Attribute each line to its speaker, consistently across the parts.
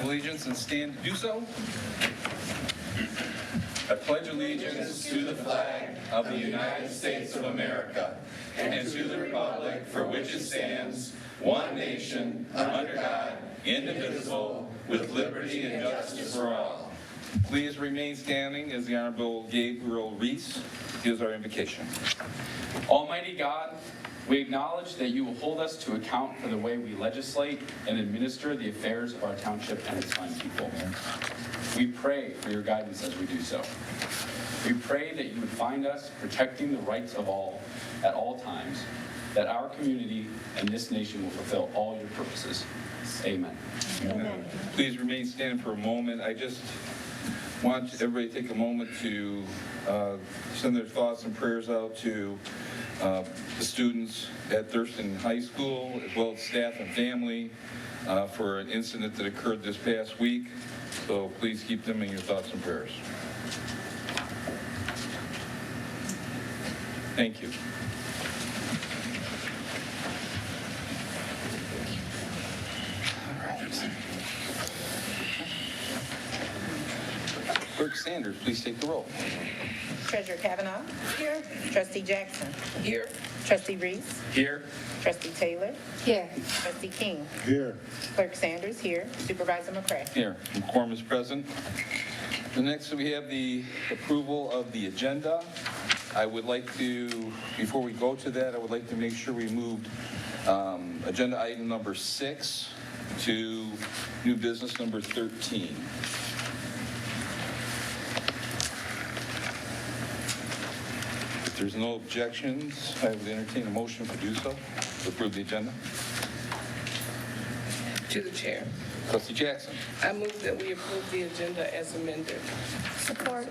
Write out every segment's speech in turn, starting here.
Speaker 1: allegiance and stand to do so. I pledge allegiance to the flag of the United States of America and to the republic for which it stands, one nation, under God, indivisible, with liberty and justice for all. Please remain standing as the Honorable Gabriel Reese gives our invocation.
Speaker 2: Almighty God, we acknowledge that you will hold us to account for the way we legislate and administer the affairs of our township and its fine people. We pray for your guidance as we do so. We pray that you would find us protecting the rights of all at all times, that our community and this nation will fulfill all your purposes. Amen.
Speaker 1: Amen. Please remain standing for a moment. I just want everybody to take a moment to send their thoughts and prayers out to the students at Thurston High School, as well as staff and family, for an incident that occurred this past week. So please keep them in your thoughts and prayers. Thank you. Clerk Sanders, please take the roll.
Speaker 3: Treasurer Kavanaugh. Here. Trustee Jackson. Here. Trustee Reese.
Speaker 2: Here.
Speaker 3: Trustee Taylor.
Speaker 4: Here.
Speaker 3: Trustee King.
Speaker 5: Here.
Speaker 3: Clerk Sanders here. Supervisor McCray.
Speaker 1: Here, quorum is present. The next, we have the approval of the agenda. I would like to, before we go to that, I would like to make sure we moved agenda item number 6 to new business number 13. If there's no objections, I would entertain a motion to do so, to approve the agenda.
Speaker 6: To the chair.
Speaker 1: Trustee Jackson.
Speaker 6: I move that we approve the agenda as amended.
Speaker 4: Support.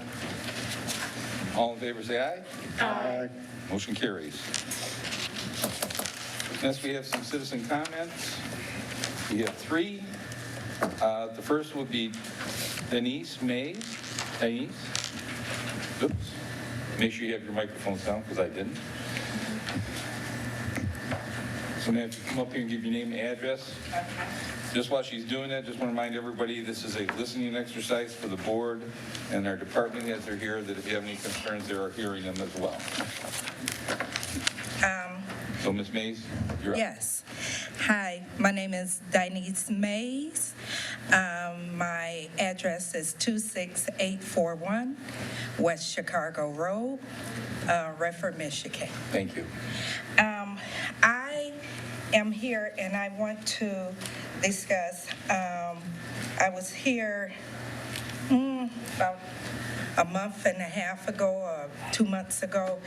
Speaker 1: All in favor, say aye.
Speaker 5: Aye.
Speaker 1: Motion carries. Next, we have some citizen comments. We have 3. The first would be Denise Mays. Denise? Oops. Make sure you have your microphones down, because I didn't. So now if you come up here and give your name and address. Just while she's doing that, just want to remind everybody, this is a listening exercise for the board and our department heads are here, that if you have any concerns, they are hearing them as well. So Ms. Mays, you're up.
Speaker 7: Yes. Hi, my name is Denise Mays. My address is 26841 West Chicago Road, Redford, Michigan.
Speaker 1: Thank you.
Speaker 7: I am here and I want to discuss, I was here about a month and a half ago or 2 months ago,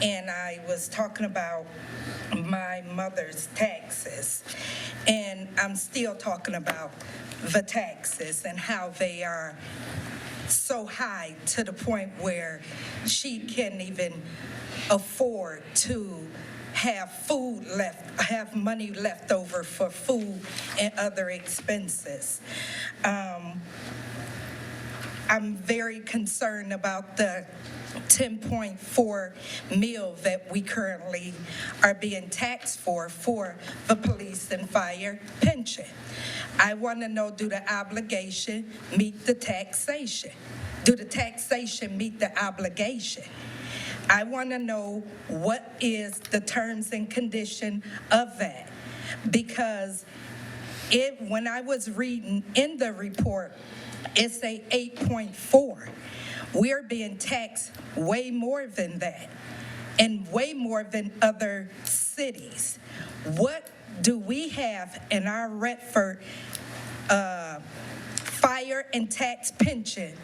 Speaker 7: and I was talking about my mother's taxes. And I'm still talking about the taxes and how they are so high to the point where she can't even afford to have money left over for food and other expenses. I'm very concerned about the 10.4 mil that we currently are being taxed for the police and fire pension. I want to know, do the obligation meet the taxation? Do the taxation meet the obligation? I want to know what is the terms and condition of that, because when I was reading in the report, it's a 8.4. We're being taxed way more than that and way more than other cities. What do we have in our Redford fire and tax pension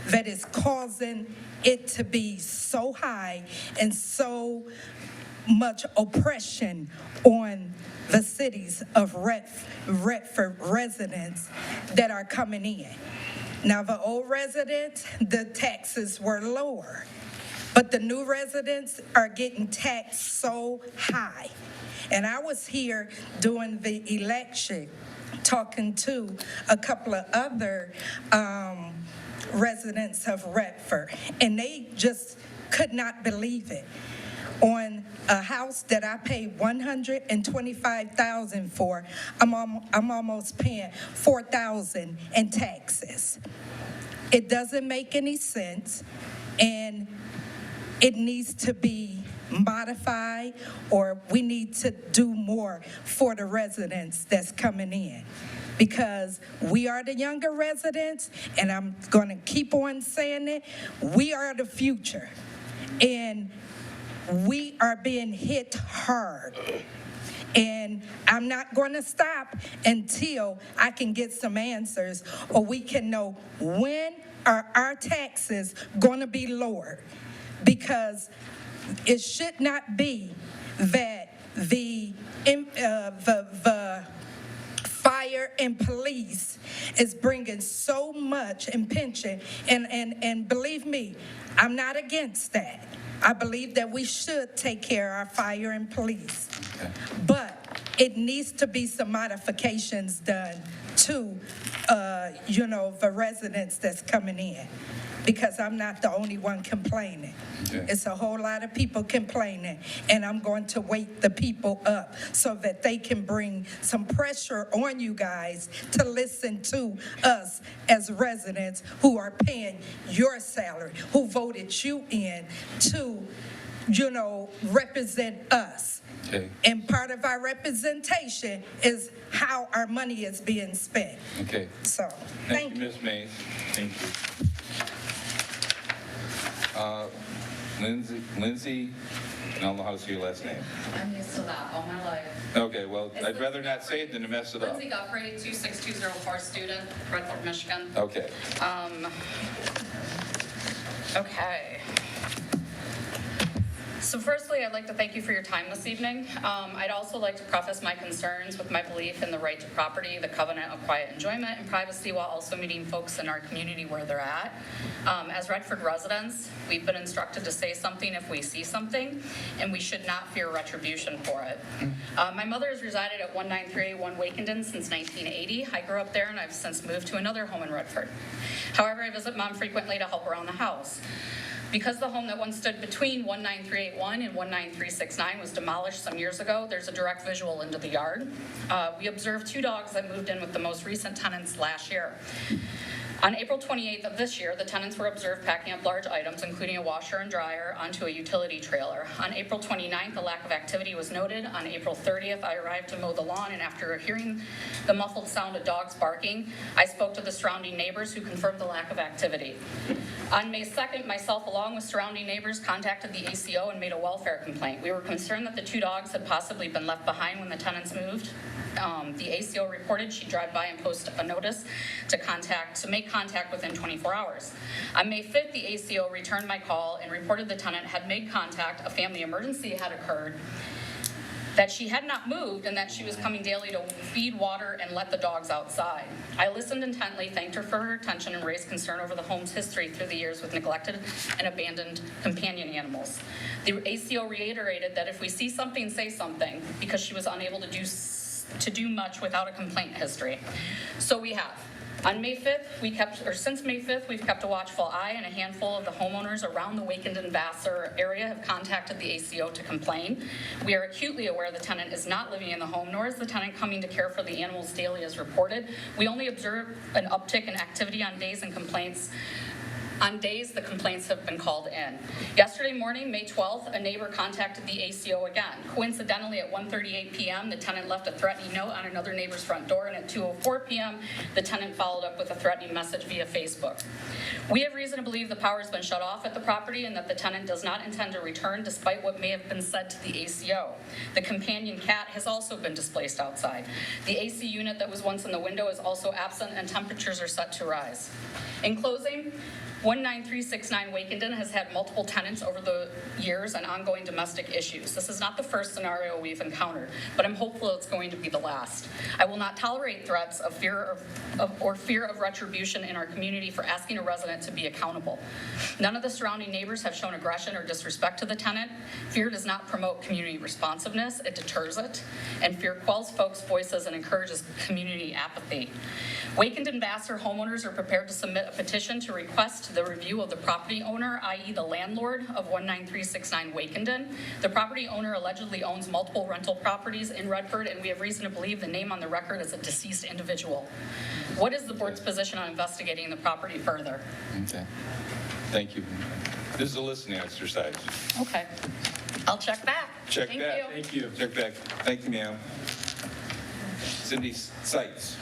Speaker 7: that is causing it to be so high and so much oppression on the cities of Redford residents that are coming in? Now, the old residents, the taxes were lower, but the new residents are getting taxed so high. And I was here during the election talking to a couple of other residents of Redford, and they just could not believe it. On a house that I paid $125,000 for, I'm almost paying $4,000 in taxes. It doesn't make any sense, and it needs to be modified, or we need to do more for the residents that's coming in. Because we are the younger residents, and I'm going to keep on saying it, we are the future. And we are being hit hard. And I'm not going to stop until I can get some answers, or we can know when are our taxes going to be lowered. Because it should not be that the fire and police is bringing so much in pension, and believe me, I'm not against that. I believe that we should take care of our fire and police.
Speaker 1: Okay.
Speaker 7: But it needs to be some modifications done to, the residents that's coming in. Because I'm not the only one complaining.
Speaker 1: Okay.
Speaker 7: It's a whole lot of people complaining, and I'm going to wake the people up so that they can bring some pressure on you guys to listen to us as residents who are paying your salary, who voted you in to, represent us.
Speaker 1: Okay.
Speaker 7: And part of our representation is how our money is being spent.
Speaker 1: Okay.
Speaker 7: So,
Speaker 1: Thank you, Ms. Mays. Thank you. Lindsay, I don't know how to say your last name.
Speaker 4: I'm used to that all my life.
Speaker 1: Okay, well, I'd rather not say it than to mess it up.
Speaker 4: Lindsay Guthrie, 26204 student, Redford, Michigan.
Speaker 1: Okay.
Speaker 4: Okay. So firstly, I'd like to thank you for your time this evening. I'd also like to preface my concerns with my belief in the right to property, the covenant of quiet enjoyment and privacy, while also meeting folks in our community where they're at. As Redford residents, we've been instructed to say something if we see something, and we should not fear retribution for it. My mother has resided at 19381 Wakenden since 1980. I grew up there, and I've since moved to another home in Redford. However, I visit Mom frequently to help around the house. Because the home that once stood between 19381 and 19369 was demolished some years ago, there's a direct visual into the yard. We observed 2 dogs that moved in with the most recent tenants last year. On April 28th of this year, the tenants were observed packing up large items, including a washer and dryer, onto a utility trailer. On April 29th, a lack of activity was noted. On April 30th, I arrived to mow the lawn, and after hearing the muffled sound of dogs barking, I spoke to the surrounding neighbors who confirmed the lack of activity. On May 2nd, myself, along with surrounding neighbors, contacted the ACO and made a welfare complaint. We were concerned that the 2 dogs had possibly been left behind when the tenants moved. The ACO reported she'd drive by and post a notice to make contact within 24 hours. On May 5th, the ACO returned my call and reported the tenant had made contact, a family emergency had occurred, that she had not moved, and that she was coming daily to feed, water, and let the dogs outside. I listened intently, thanked her for her attention, and raised concern over the home's history through the years with neglected and abandoned companion animals. The ACO reiterated that if we see something, say something, because she was unable to do much without a complaint history. So we have. On May 5th, since May 5th, we've kept a watchful eye, and a handful of the homeowners around the Wakenden-Vassar area have contacted the ACO to complain. We are acutely aware the tenant is not living in the home, nor is the tenant coming to care for the animals daily as reported. We only observe an uptick in activity on days the complaints have been called in. Yesterday morning, May 12th, a neighbor contacted the ACO again. Coincidentally, at 1:38 p.m., the tenant left a threatening note on another neighbor's front door, and at 2:04 p.m., the tenant followed up with a threatening message via Facebook. We have reason to believe the power has been shut off at the property and that the tenant does not intend to return, despite what may have been said to the ACO. The companion cat has also been displaced outside. The AC unit that was once in the window is also absent, and temperatures are set to rise. In closing, 19369 Wakenden has had multiple tenants over the years and ongoing domestic issues. This is not the first scenario we've encountered, but I'm hopeful it's going to be the last. I will not tolerate threats of fear of retribution in our community for asking a resident to be accountable. None of the surrounding neighbors have shown aggression or disrespect to the tenant. Fear does not promote community responsiveness, it deters it, and fear quells folks' voices and encourages community apathy. Wakenden-Vassar homeowners are prepared to submit a petition to request request the review of the property owner, i.e. the landlord of 19369 Wakenden. The property owner allegedly owns multiple rental properties in Redford, and we have reason to believe the name on the record is a deceased individual. What is the board's position on investigating the property further?
Speaker 1: Okay. Thank you. This is a listening exercise.
Speaker 4: Okay. I'll check back.
Speaker 1: Check
Speaker 4: Thank
Speaker 1: back.
Speaker 4: you.
Speaker 1: Thank you. Check back. Thank you, ma'am. Cindy Seitz.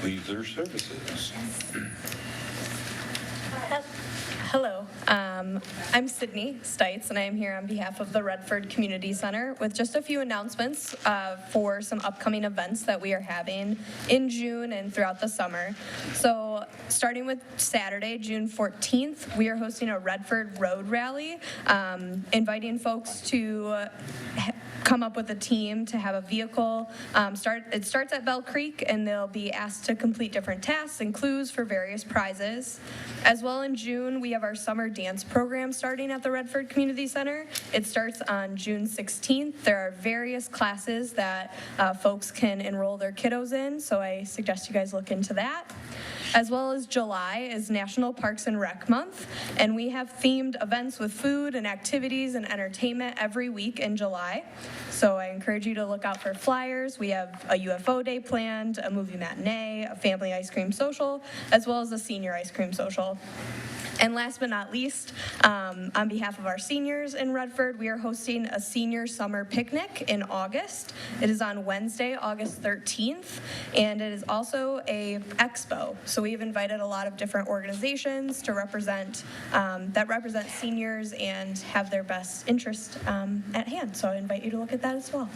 Speaker 1: Leisure Services.
Speaker 5: Hello, I'm Sydney Stites, and I am here on behalf of the Redford Community Center with just a few announcements for some upcoming events that we are having in June and throughout the summer. So starting with Saturday, June 14th, we are hosting a Redford Road Rally, inviting folks to come up with a team to have a vehicle. It starts at Bell Creek, and they'll be asked to complete different tasks and clues for various prizes. As well, in June, we have our summer dance program starting at the Redford Community Center. It starts on June 16th. There are various classes that folks can enroll their kiddos in, so I suggest you guys look into that. As well as July is National Parks and Rec Month, and we have themed events with food and activities and entertainment every week in July. So I encourage you to look out for flyers. We have a UFO day planned, a movie matinee, a family ice cream social, as well as a senior ice cream social. And last but not least, on behalf of our seniors in Redford, we are hosting a senior summer picnic in August. It is on Wednesday, August 13th, and it is also a expo. So we've invited a lot of different organizations to represent seniors and have their best interest at hand. So I invite you to look at that as well.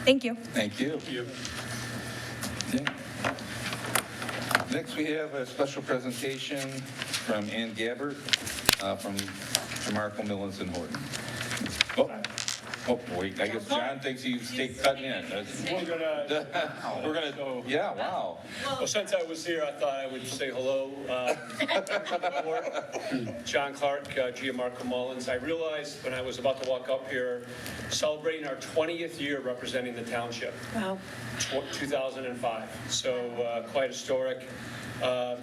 Speaker 5: Thank you.
Speaker 1: Thank you. Okay. Next, we have a special presentation from Ann Gabbert from Marco Millens and Horton. Oh, wait, I guess John thinks he's cutting in. We're gonna, yeah, wow.
Speaker 8: Well, since I was here, I thought I would say hello. John Clark, Gianmarco Mullins. I realized when I was about to walk up here, celebrating our 20th year representing the township.
Speaker 6: Wow.
Speaker 8: 2005. So quite historic.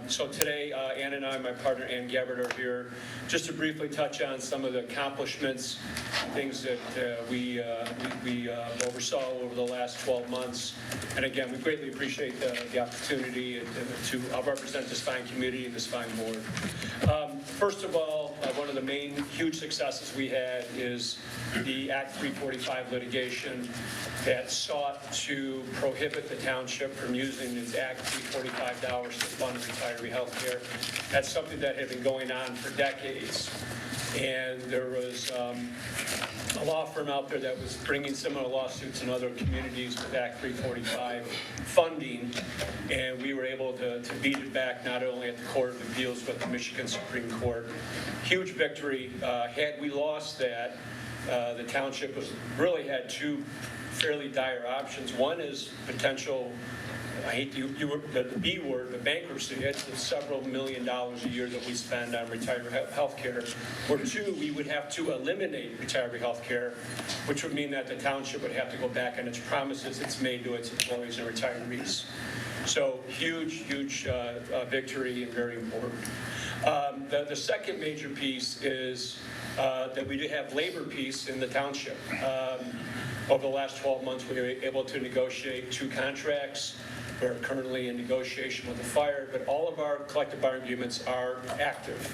Speaker 8: So today, Ann and I, my partner Ann Gabbert, are here just to briefly touch on some of the accomplishments, things that we oversaw over the last 12 months. And again, we greatly appreciate the opportunity to represent this fine community and this fine board. First of all, one of the main huge successes we had is the Act 345 litigation that sought to prohibit the township from using its Act 345 dollars to fund retiree health care. That's something that had been going on for decades. And there was a law firm out there that was bringing similar lawsuits in other communities with Act 345 funding, and we were able to beat it back not only at the Court of Appeals but the Michigan Supreme Court. Huge victory. Had we lost that, the township really had two fairly dire options. One is potential, I hate the B word, but bankruptcy. It's several $1 million a year that we spend on retiree health care. Or two, we would have to eliminate retiree health care, which would mean that the township would have to go back on its promises it's made to its employees and retirees. So huge victory and very important. The second major piece is that we do have labor peace in the township. Over the last 12 months, we were able to negotiate 2 contracts. We're currently in negotiation with the fire, but all of our collective bargaining agreements are active.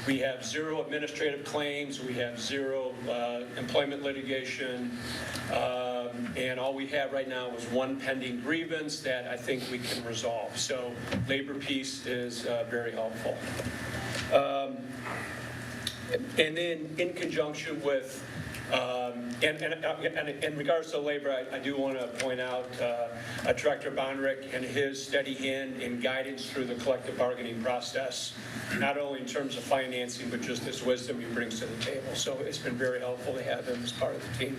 Speaker 8: We have 0 administrative claims, we have 0 employment litigation, and all we have right now is 1 pending grievance that I think we can resolve. So labor peace is very helpful. And then in conjunction with and in regards to labor, I do want to point out Director Bonrick and his steady hand in guidance through the collective bargaining process, not only in terms of financing, but just his wisdom he brings to the table. So it's been very helpful to have him as part of the team.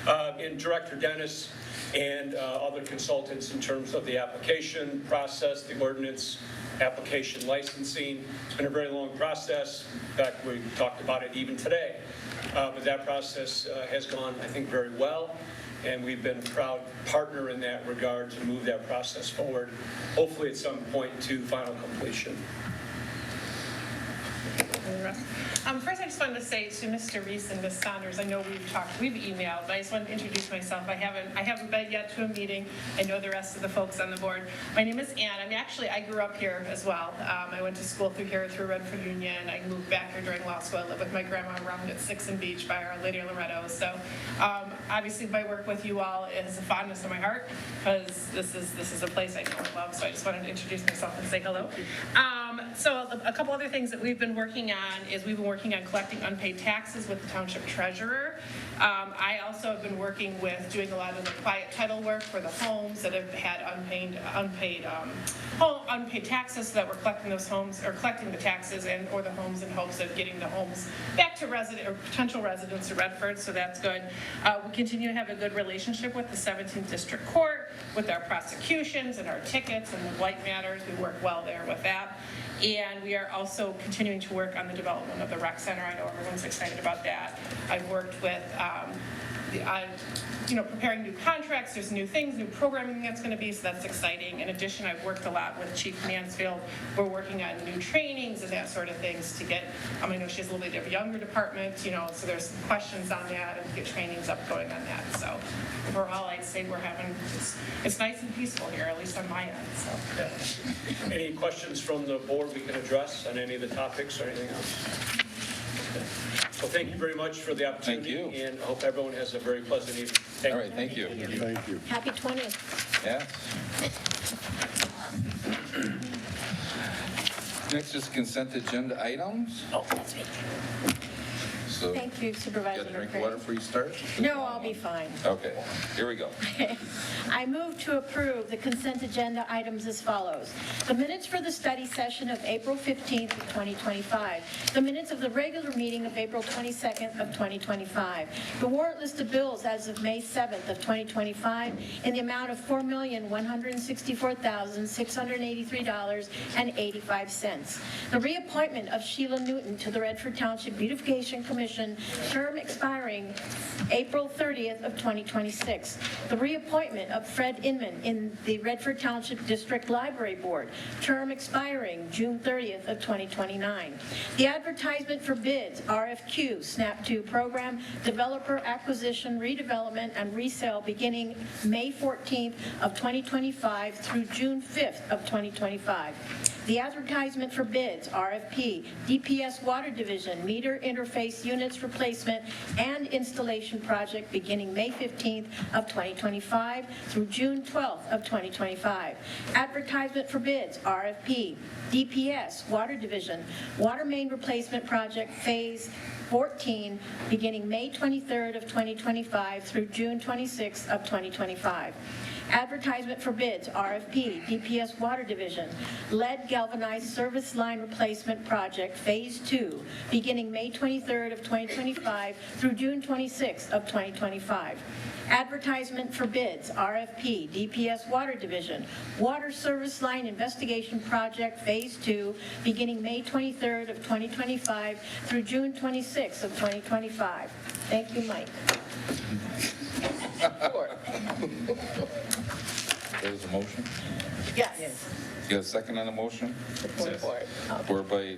Speaker 8: And Director Dennis and other consultants in terms of the application process, the ordinance, application licensing. It's been a very long process. In fact, we talked about it even today. But that process has gone, I think, very well. and we've been a proud partner in that regard to move that process forward, hopefully at some point to final completion.
Speaker 9: First, I just wanted to say to Mr. Reese and Ms. Saunders, I know we've emailed, but I just wanted to introduce myself. I haven't been yet to a meeting. I know the rest of the folks on the board. My name is Ann. I grew up here as well. I went to school through Redford Union. I moved back here during law school. I lived with my grandma around at 6th and Beach by Our Lady of Loretto. So obviously my work with you all is a fondness in my heart because this is a place I know and love. So I just wanted to introduce myself and say hello. So a couple other things that we've been working on is we've been working on collecting unpaid taxes with the township treasurer. I also have been working with doing a lot of the quiet title work for the homes that have had unpaid taxes, so that we're collecting those homes or collecting the taxes or the homes in hopes of getting the homes back to resident or potential residents of Redford. So that's good. We continue to have a good relationship with the 17th District Court with our prosecutions and our tickets and the blight matters. We work well there with that. And we are also continuing to work on the development of the rec center. I know everyone's excited about that. I've worked with, preparing new contracts. There's new things, new programming that's going to be, so that's exciting. In addition, I've worked a lot with Chief Mansfield. We're working on new trainings and that sort of things to get, I know she has a little bit of a younger department, so there's some questions on that and get trainings up going on that. So overall, I'd say it's nice and peaceful here, at least on my end. So.
Speaker 8: Yeah. Any questions from the board we can address on any of the topics or anything else? Okay. Well, thank you very much for the opportunity.
Speaker 1: Thank you.
Speaker 8: And I hope everyone has a very pleasant evening.
Speaker 1: All right, thank you.
Speaker 10: Thank you.
Speaker 3: Happy 20th.
Speaker 1: Yes. Next is consent agenda items.
Speaker 3: Oh, that's me.
Speaker 1: So,
Speaker 3: Thank you,
Speaker 1: got
Speaker 3: Supervisor
Speaker 1: a drink of
Speaker 3: McCray.
Speaker 1: water before you start?
Speaker 3: No, I'll be fine.
Speaker 1: Okay, here we go.
Speaker 11: I move to approve the consent agenda items as follows. The minutes for the study session of April 15th of 2025. The minutes of the regular meeting of April 22nd of 2025. The warrant list of bills as of May 7th of 2025 in the amount of $4,164,683.85. The reappointment of Sheila Newton to the Redford Township Beautification Commission, term expiring April 30th of 2026. The reappointment of Fred Inman in the Redford Township District Library Board, term expiring June 30th of 2029. The advertisement for bids, RFQ, SNAP 2 program, developer acquisition, redevelopment, and resale beginning May 14th of 2025 through June 5th of 2025. The advertisement for bids, RFP, DPS Water Division, meter interface units replacement and installation project beginning May 15th of 2025 through June 12th of 2025. Advertisement for bids, RFP, DPS Water Division, water main replacement project phase 14, beginning May 23rd of 2025 through June 26th of 2025. Advertisement for bids, RFP, DPS Water Division, lead galvanized service line replacement project, Phase 2, beginning May 23rd of 2025 through June 26th of 2025. Advertisement for bids, RFP, DPS Water Division, water service line investigation project, Phase 2, beginning May 23rd of 2025 through June 26th of 2025. Thank you, Mike.
Speaker 1: There's a motion.
Speaker 3: Yes.
Speaker 1: You got a second on the motion?
Speaker 3: Support.
Speaker 1: Support by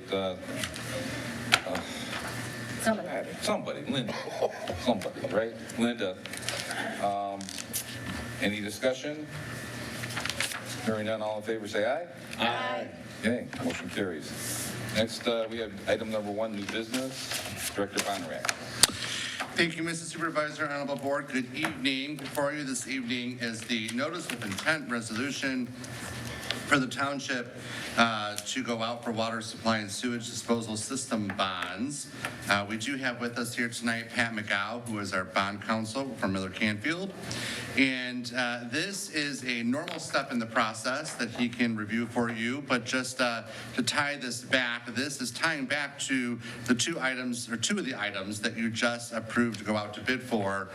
Speaker 1: somebody, Linda. Somebody, right? Linda. Any discussion? Hearing none, all in favor say aye.
Speaker 11: Aye.
Speaker 1: Okay, motion carries. Next, we have item number 1, new business. Director Bonrack.
Speaker 10: Thank you, Mr. Supervisor, Honorable Board. Good evening. Before you this evening is the notice of intent resolution for the township to go out for water supply and sewage disposal system bonds. We do have with us here tonight Pat McGow, who is our bond counsel from Miller Canfield. And this is a normal step in the process that he can review for you, but just to tie this back, this is tying back to the two of the items that you just approved to go out to bid for,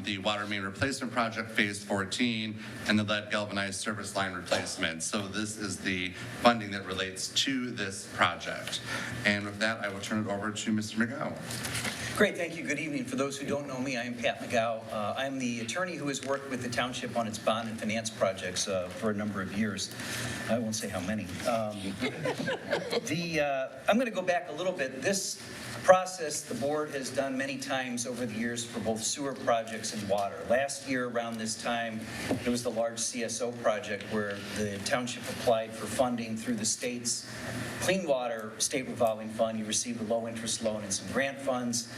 Speaker 10: the water main replacement project, Phase 14, and the lead galvanized service line replacement. So this is the funding that relates to this project. And with that, I will turn it over to Mr. McGow.
Speaker 12: Great, thank you. Good evening. For those who don't know me, I am Pat McGow. I'm the attorney who has worked with the township on its bond and finance projects for a number of years. I won't say how many. I'm going to go back a little bit. This process the board has done many times over the years for both sewer projects and water. Last year around this time, there was the large CSO project where the township applied for funding through the state's Clean Water State Revolving Fund. You received a low-interest loan and some grant funds.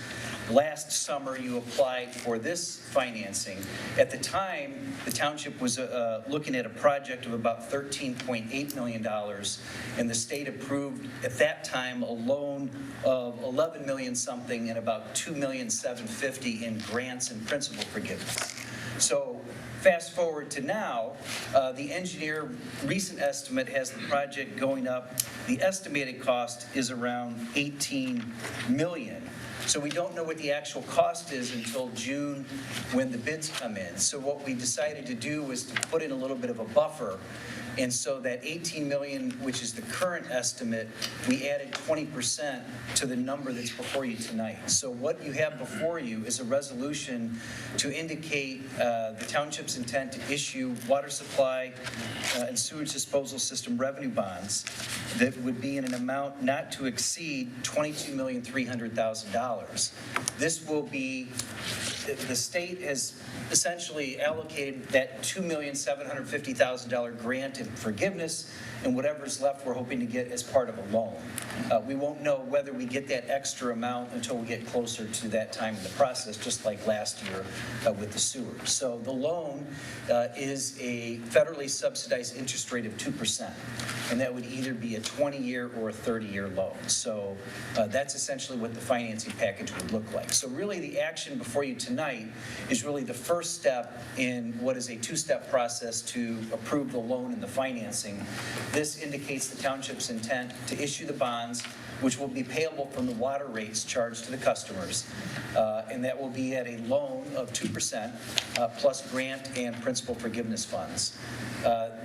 Speaker 12: Last summer, you applied for this financing. At the time, the township was looking at a project of about $13.8 million, and the state approved at that time a loan of $11 million something and about $2,750,000 in grants and principal forgiveness. So fast forward to now, the engineer recent estimate has the project going up. The estimated cost is around $18 million. So we don't know what the actual cost is until June when the bids come in. So what we decided to do was to put in a little bit of a buffer. And so that $18 million, which is the current estimate, we added 20% to the number that's before you tonight. So what you have before you is a resolution to indicate the township's intent to issue water supply and sewage disposal system revenue bonds that would be in an amount not to exceed $22,300,000. This will be, the state has essentially allocated that $2,750,000 grant in forgiveness, and whatever's left we're hoping to get as part of a loan. We won't know whether we get that extra amount until we get closer to that time in the process, just like last year with the sewer. So the loan is a federally subsidized interest rate of 2%, and that would either be a 20-year or a 30-year loan. So that's essentially what the financing package would look like. So really the action before you tonight is really the first step in what is a two-step process to approve the loan and the financing. This indicates the township's intent to issue the bonds, which will be payable from the water rates charged to the customers, and that will be at a loan of 2% plus grant and principal forgiveness funds.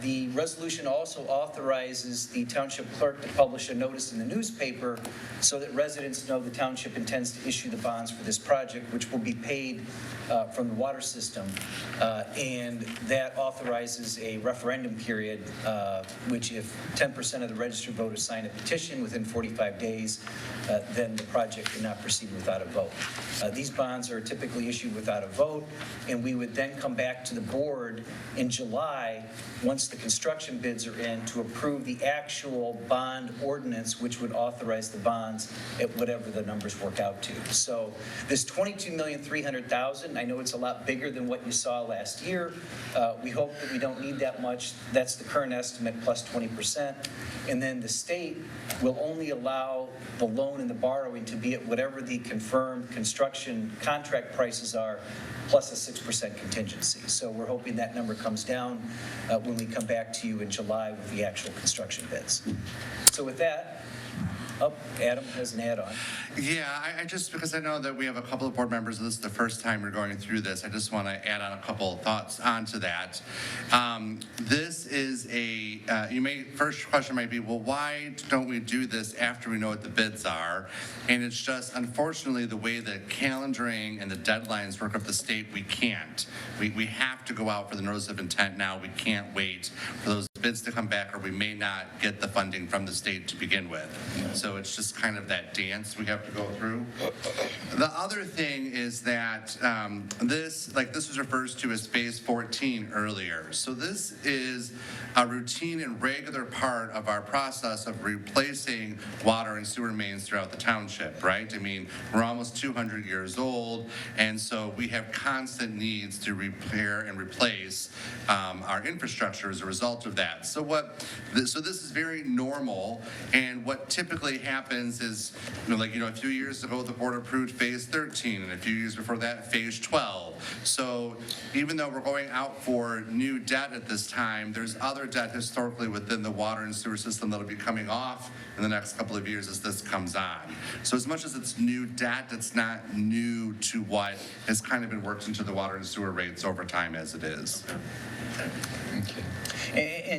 Speaker 12: The resolution also authorizes the township clerk to publish a notice in the newspaper so that residents know the township intends to issue the bonds for this project, which will be paid from the water system, and that authorizes a referendum period, which if 10% of the registered voters sign a petition within 45 days, then the project cannot proceed without a vote. These bonds are typically issued without a vote, and we would then come back to the board in July, once the construction bids are in, to approve the actual bond ordinance, which would authorize the bonds at whatever the numbers work out to. So this $22,300,000, I know it's a lot bigger than what you saw last year. We hope that we don't need that much. That's the current estimate plus 20%. And then the state will only allow the loan and the borrowing to be at whatever the confirmed construction contract prices are, plus a 6% contingency. So we're hoping that number comes down when we come back to you in July with the actual construction bids. So with that, Adam has an add-on.
Speaker 10: Yeah, I just, because I know that we have a couple of board members, and this is the first time we're going through this, I just want to add on a couple of thoughts onto that. This is first question might be, well, why don't we do this after we know what the bids are? And it's just, unfortunately, the way the calendaring and the deadlines work with the state, we can't. We have to go out for the notice of intent now. We can't wait for those bids to come back, or we may not get the funding from the state to begin with. So it's just kind of that dance we have to go through. The other thing is that this was referred to as phase 14 earlier. So this is a routine and regular part of our process of replacing water and sewer mains throughout the township, right? I mean, we're almost 200 years old, and so we have constant needs to repair and replace our infrastructure as a result of that. So this is very normal, and what typically happens is, a few years ago, the board approved phase 13, and a few years before that, phase 12. So even though we're going out for new debt at this time, there's other debt historically within the water and sewer system that'll be coming off in the next couple of years as this comes on. So as much as it's new debt, it's not new to what has kind of been worked into the water and sewer rates over time as it is.
Speaker 12: Okay.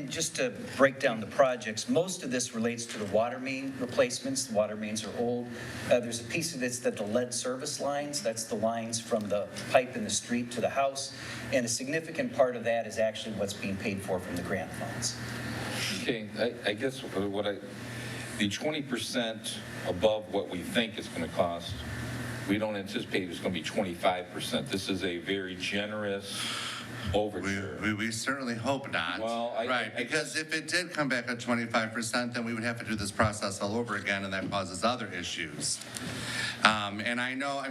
Speaker 12: And just to break down the projects, most of this relates to the water main replacements. The water mains are old. There's a piece of this that the lead service lines, that's the lines from the pipe in the street to the house. And a significant part of that is actually what's being paid for from the grant funds.
Speaker 1: Okay, I guess the 20% above what we think it's going to cost, we don't anticipate it's going to be 25%. This is a very generous overture.
Speaker 10: We certainly hope not.
Speaker 1: Well,
Speaker 10: Right, because if it did come back at 25%, then we would have to do this process all over again, and that causes other issues. And I know,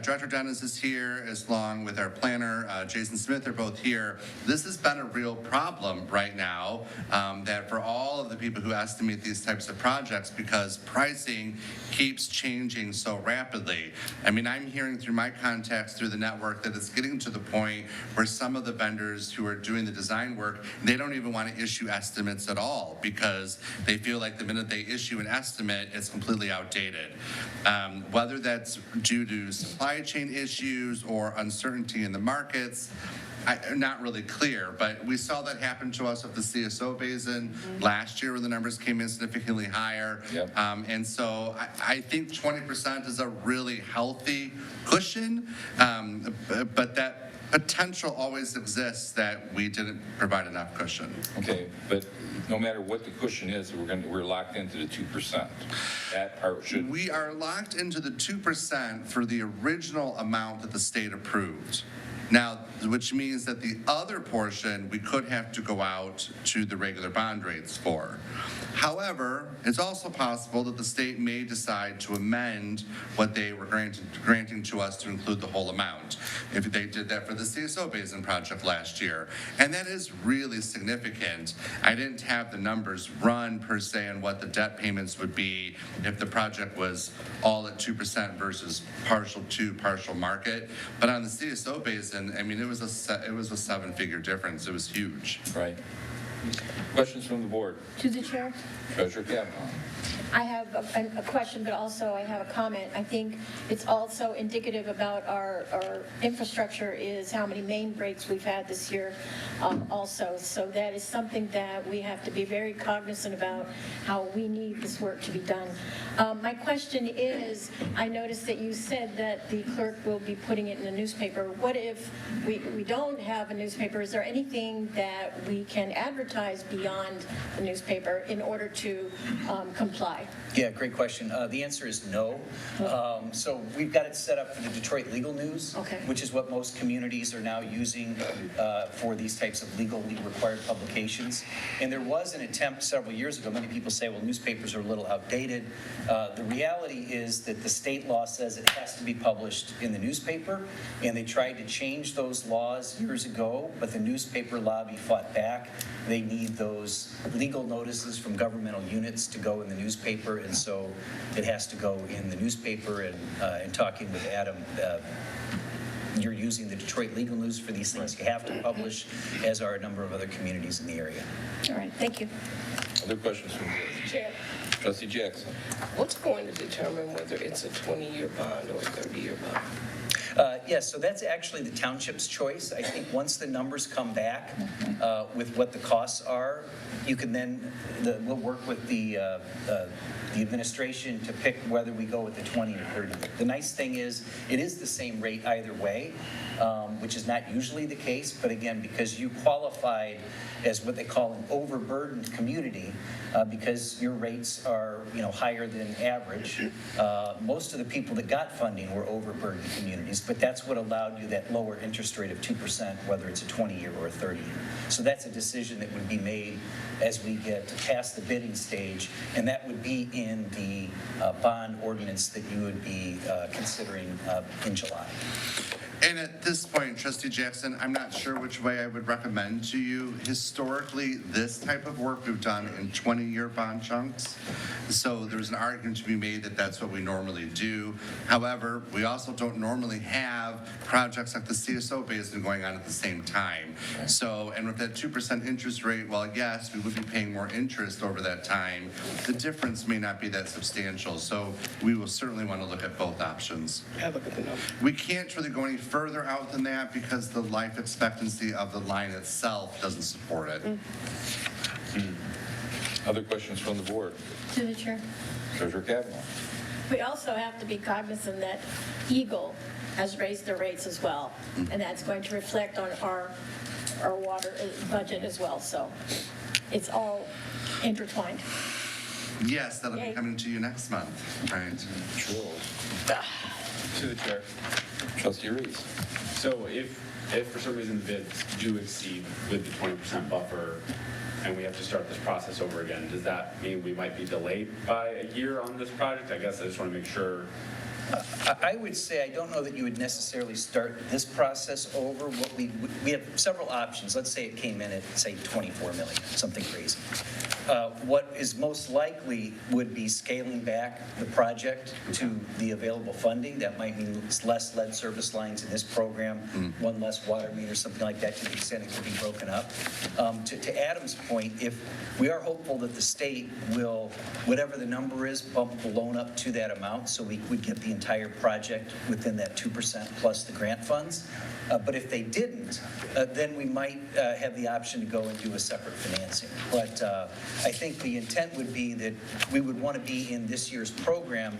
Speaker 10: Director Dennis is here, as long with our planner, Jason Smith, are both here. This has been a real problem right now, that for all of the people who estimate these types of projects, because pricing keeps changing so rapidly. I'm hearing through my contacts through the network that it's getting to the point where some of the vendors who are doing the design work, they don't even want to issue estimates at all, because they feel like the minute they issue an estimate, it's completely outdated. Whether that's due to supply chain issues or uncertainty in the markets, not really clear, but we saw that happen to us with the CSO basin last year, where the numbers came in significantly higher.
Speaker 1: Yep.
Speaker 10: And so I think 20% is a really healthy cushion, but that potential always exists that we didn't provide enough cushion.
Speaker 1: Okay, but no matter what the cushion is, we're locked into the 2%. That part should.
Speaker 10: We are locked into the 2% for the original amount that the state approved. Now, which means that the other portion, we could have to go out to the regular bond rates for. However, it's also possible that the state may decide to amend what they were granting to us to include the whole amount, if they did that for the CSO Basin project last year. And that is really significant. I didn't have the numbers run per se on what the debt payments would be if the project was all at 2% versus partial to partial market. But on the CSO Basin, it was a seven-figure difference. It was huge.
Speaker 1: Right. Questions from the board?
Speaker 11: To the chair.
Speaker 1: Treasurer Kavanaugh.
Speaker 11: I have a question, but also I have a comment. I think it's also indicative about our infrastructure is how many main breaks we've had this year also. So that is something that we have to be very cognizant about, how we need this work to be done. My question is, I noticed that you said that the clerk will be putting it in the newspaper. What if we don't have a newspaper? Is there anything that we can advertise beyond the newspaper in order to comply?
Speaker 12: Yeah, great question. The answer is no. So we've got it set up for the Detroit Legal News,
Speaker 11: Okay.
Speaker 12: which is what most communities are now using for these types of legally required publications. And there was an attempt several years ago. Many people say, well, newspapers are a little outdated. The reality is that the state law says it has to be published in the newspaper, and they tried to change those laws years ago, but the newspaper lobby fought back. They need those legal notices from governmental units to go in the newspaper, and so it has to go in the newspaper. And talking with Adam, you're using the Detroit Legal News for these things. You have to publish, as are a number of other communities in the area.
Speaker 11: All right, thank you.
Speaker 1: Other questions from the board?
Speaker 6: Chair,
Speaker 1: Trustee Jackson.
Speaker 6: what's going to determine whether it's a 20-year bond or a 30-year bond?
Speaker 12: Yes, so that's actually the township's choice. I think once the numbers come back with what the costs are, you can then, we'll work with the administration to pick whether we go with the 20 or 30. The nice thing is, it is the same rate either way, which is not usually the case, but again, because you qualified as what they call an overburdened community, because your rates are, higher than average. Most of the people that got funding were overburdened communities, but that's what allowed you that lower interest rate of 2%, whether it's a 20-year or a 30-year. So that's a decision that would be made as we get past the bidding stage, and that would be in the bond ordinance that you would be considering in July.
Speaker 10: And at this point, Trustee Jackson, I'm not sure which way I would recommend to you. Historically, this type of work we've done in 20-year bond chunks. So there's an argument to be made that that's what we normally do. However, we also don't normally have projects like the CSO Basin going on at the same time. So, and with that 2% interest rate, well, yes, we would be paying more interest over that time. The difference may not be that substantial. So we will certainly want to look at both options.
Speaker 6: Have a good number.
Speaker 10: We can't really go any further out than that because the life expectancy of the line itself doesn't support it.
Speaker 1: Other questions from the board?
Speaker 11: To the chair.
Speaker 1: Treasurer Kavanaugh.
Speaker 11: We also have to be cognizant that Eagle has raised their rates as well, and that's going to reflect on our water budget as well. So it's all intertwined.
Speaker 10: Yes, that'll be
Speaker 11: Yay.
Speaker 10: coming to you next month, right?
Speaker 2: To the chair.
Speaker 1: Trustee Reese.
Speaker 2: So if for some reason the bids do exceed with the 20% buffer and we have to start this process over again, does that mean we might be delayed by a year on this project? I guess I just want to make sure.
Speaker 12: I would say, I don't know that you would necessarily start this process over. We have several options. Let's say it came in at, say, 24 million, something crazy. What is most likely would be scaling back the project to the available funding. That might mean less lead service lines in this program, one less water meter, something like that, to the extent it could be broken up. To Adam's point, if we are hopeful that the state will, whatever the number is, bump the loan up to that amount, so we would get the entire project within that 2% plus the grant funds. But if they didn't, then we might have the option to go and do a separate financing. But I think the intent would be that we would want to be in this year's program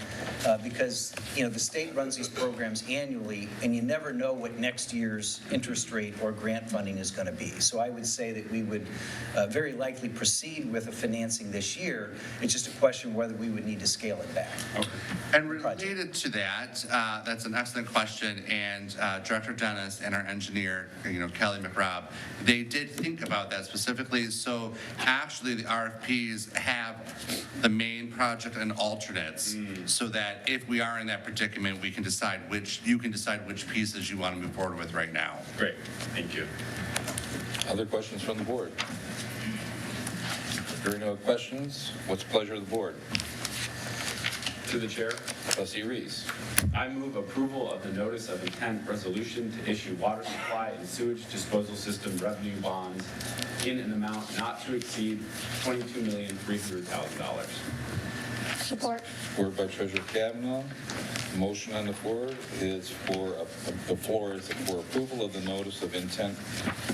Speaker 12: because, the state runs these programs annually, and you never know what next year's interest rate or grant funding is going to be. So I would say that we would very likely proceed with a financing this year. It's just a question whether we would need to scale it back.
Speaker 10: And related to that, that's an excellent question, and Director Dennis and our engineer, Kelly McRobb, they did think about that specifically. So actually, the RFPs have the main project and alternates, so that if we are in that predicament, you can decide which pieces you want to move forward with right now.
Speaker 2: Great, thank you.
Speaker 1: Other questions from the board? Hearing no questions, what's the pleasure of the board?
Speaker 2: To the chair.
Speaker 1: Trustee Reese.
Speaker 2: I move approval of the notice of intent resolution to issue water supply and sewage disposal system revenue bonds in an amount not to exceed $22,300,000.
Speaker 11: Support.
Speaker 1: Support by Treasurer Kavanaugh. The motion on the floor is for approval of the notice of intent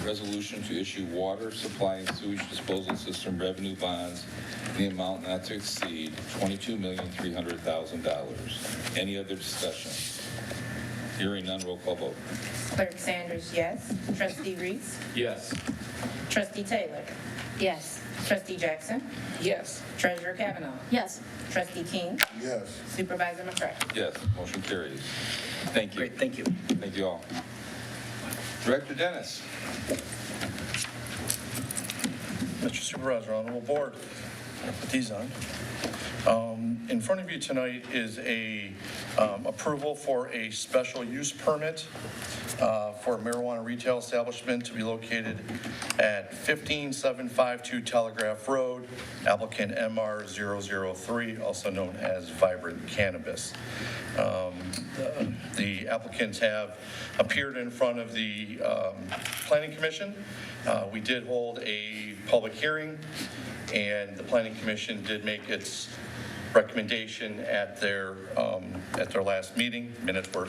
Speaker 1: resolution to issue water supply and sewage disposal system revenue bonds in the amount not to exceed $22,300,000. Any other discussion? Hearing none, roll call vote.
Speaker 3: Clerk Sanders, yes. Trustee Reese.
Speaker 2: Yes.
Speaker 3: Trustee Taylor.
Speaker 11: Yes.
Speaker 3: Trustee Jackson.
Speaker 6: Yes.
Speaker 3: Treasurer Kavanaugh.
Speaker 11: Yes.
Speaker 3: Trustee King.
Speaker 10: Yes.
Speaker 3: Supervisor McCray.
Speaker 1: Yes, motion carries. Thank you.
Speaker 12: Great, thank you.
Speaker 1: Thank you all. Director Dennis.
Speaker 13: Mr. Supervisor, Honorable Board, I'll put these on. In front of you tonight is a approval for a special use permit for a marijuana retail establishment to be located at 15752 Telegraph Road, applicant MR003, also known as Vibrant Cannabis. The applicants have appeared in front of the Planning Commission. We did hold a public hearing, and the Planning Commission did make its recommendation at their last meeting. Minutes were,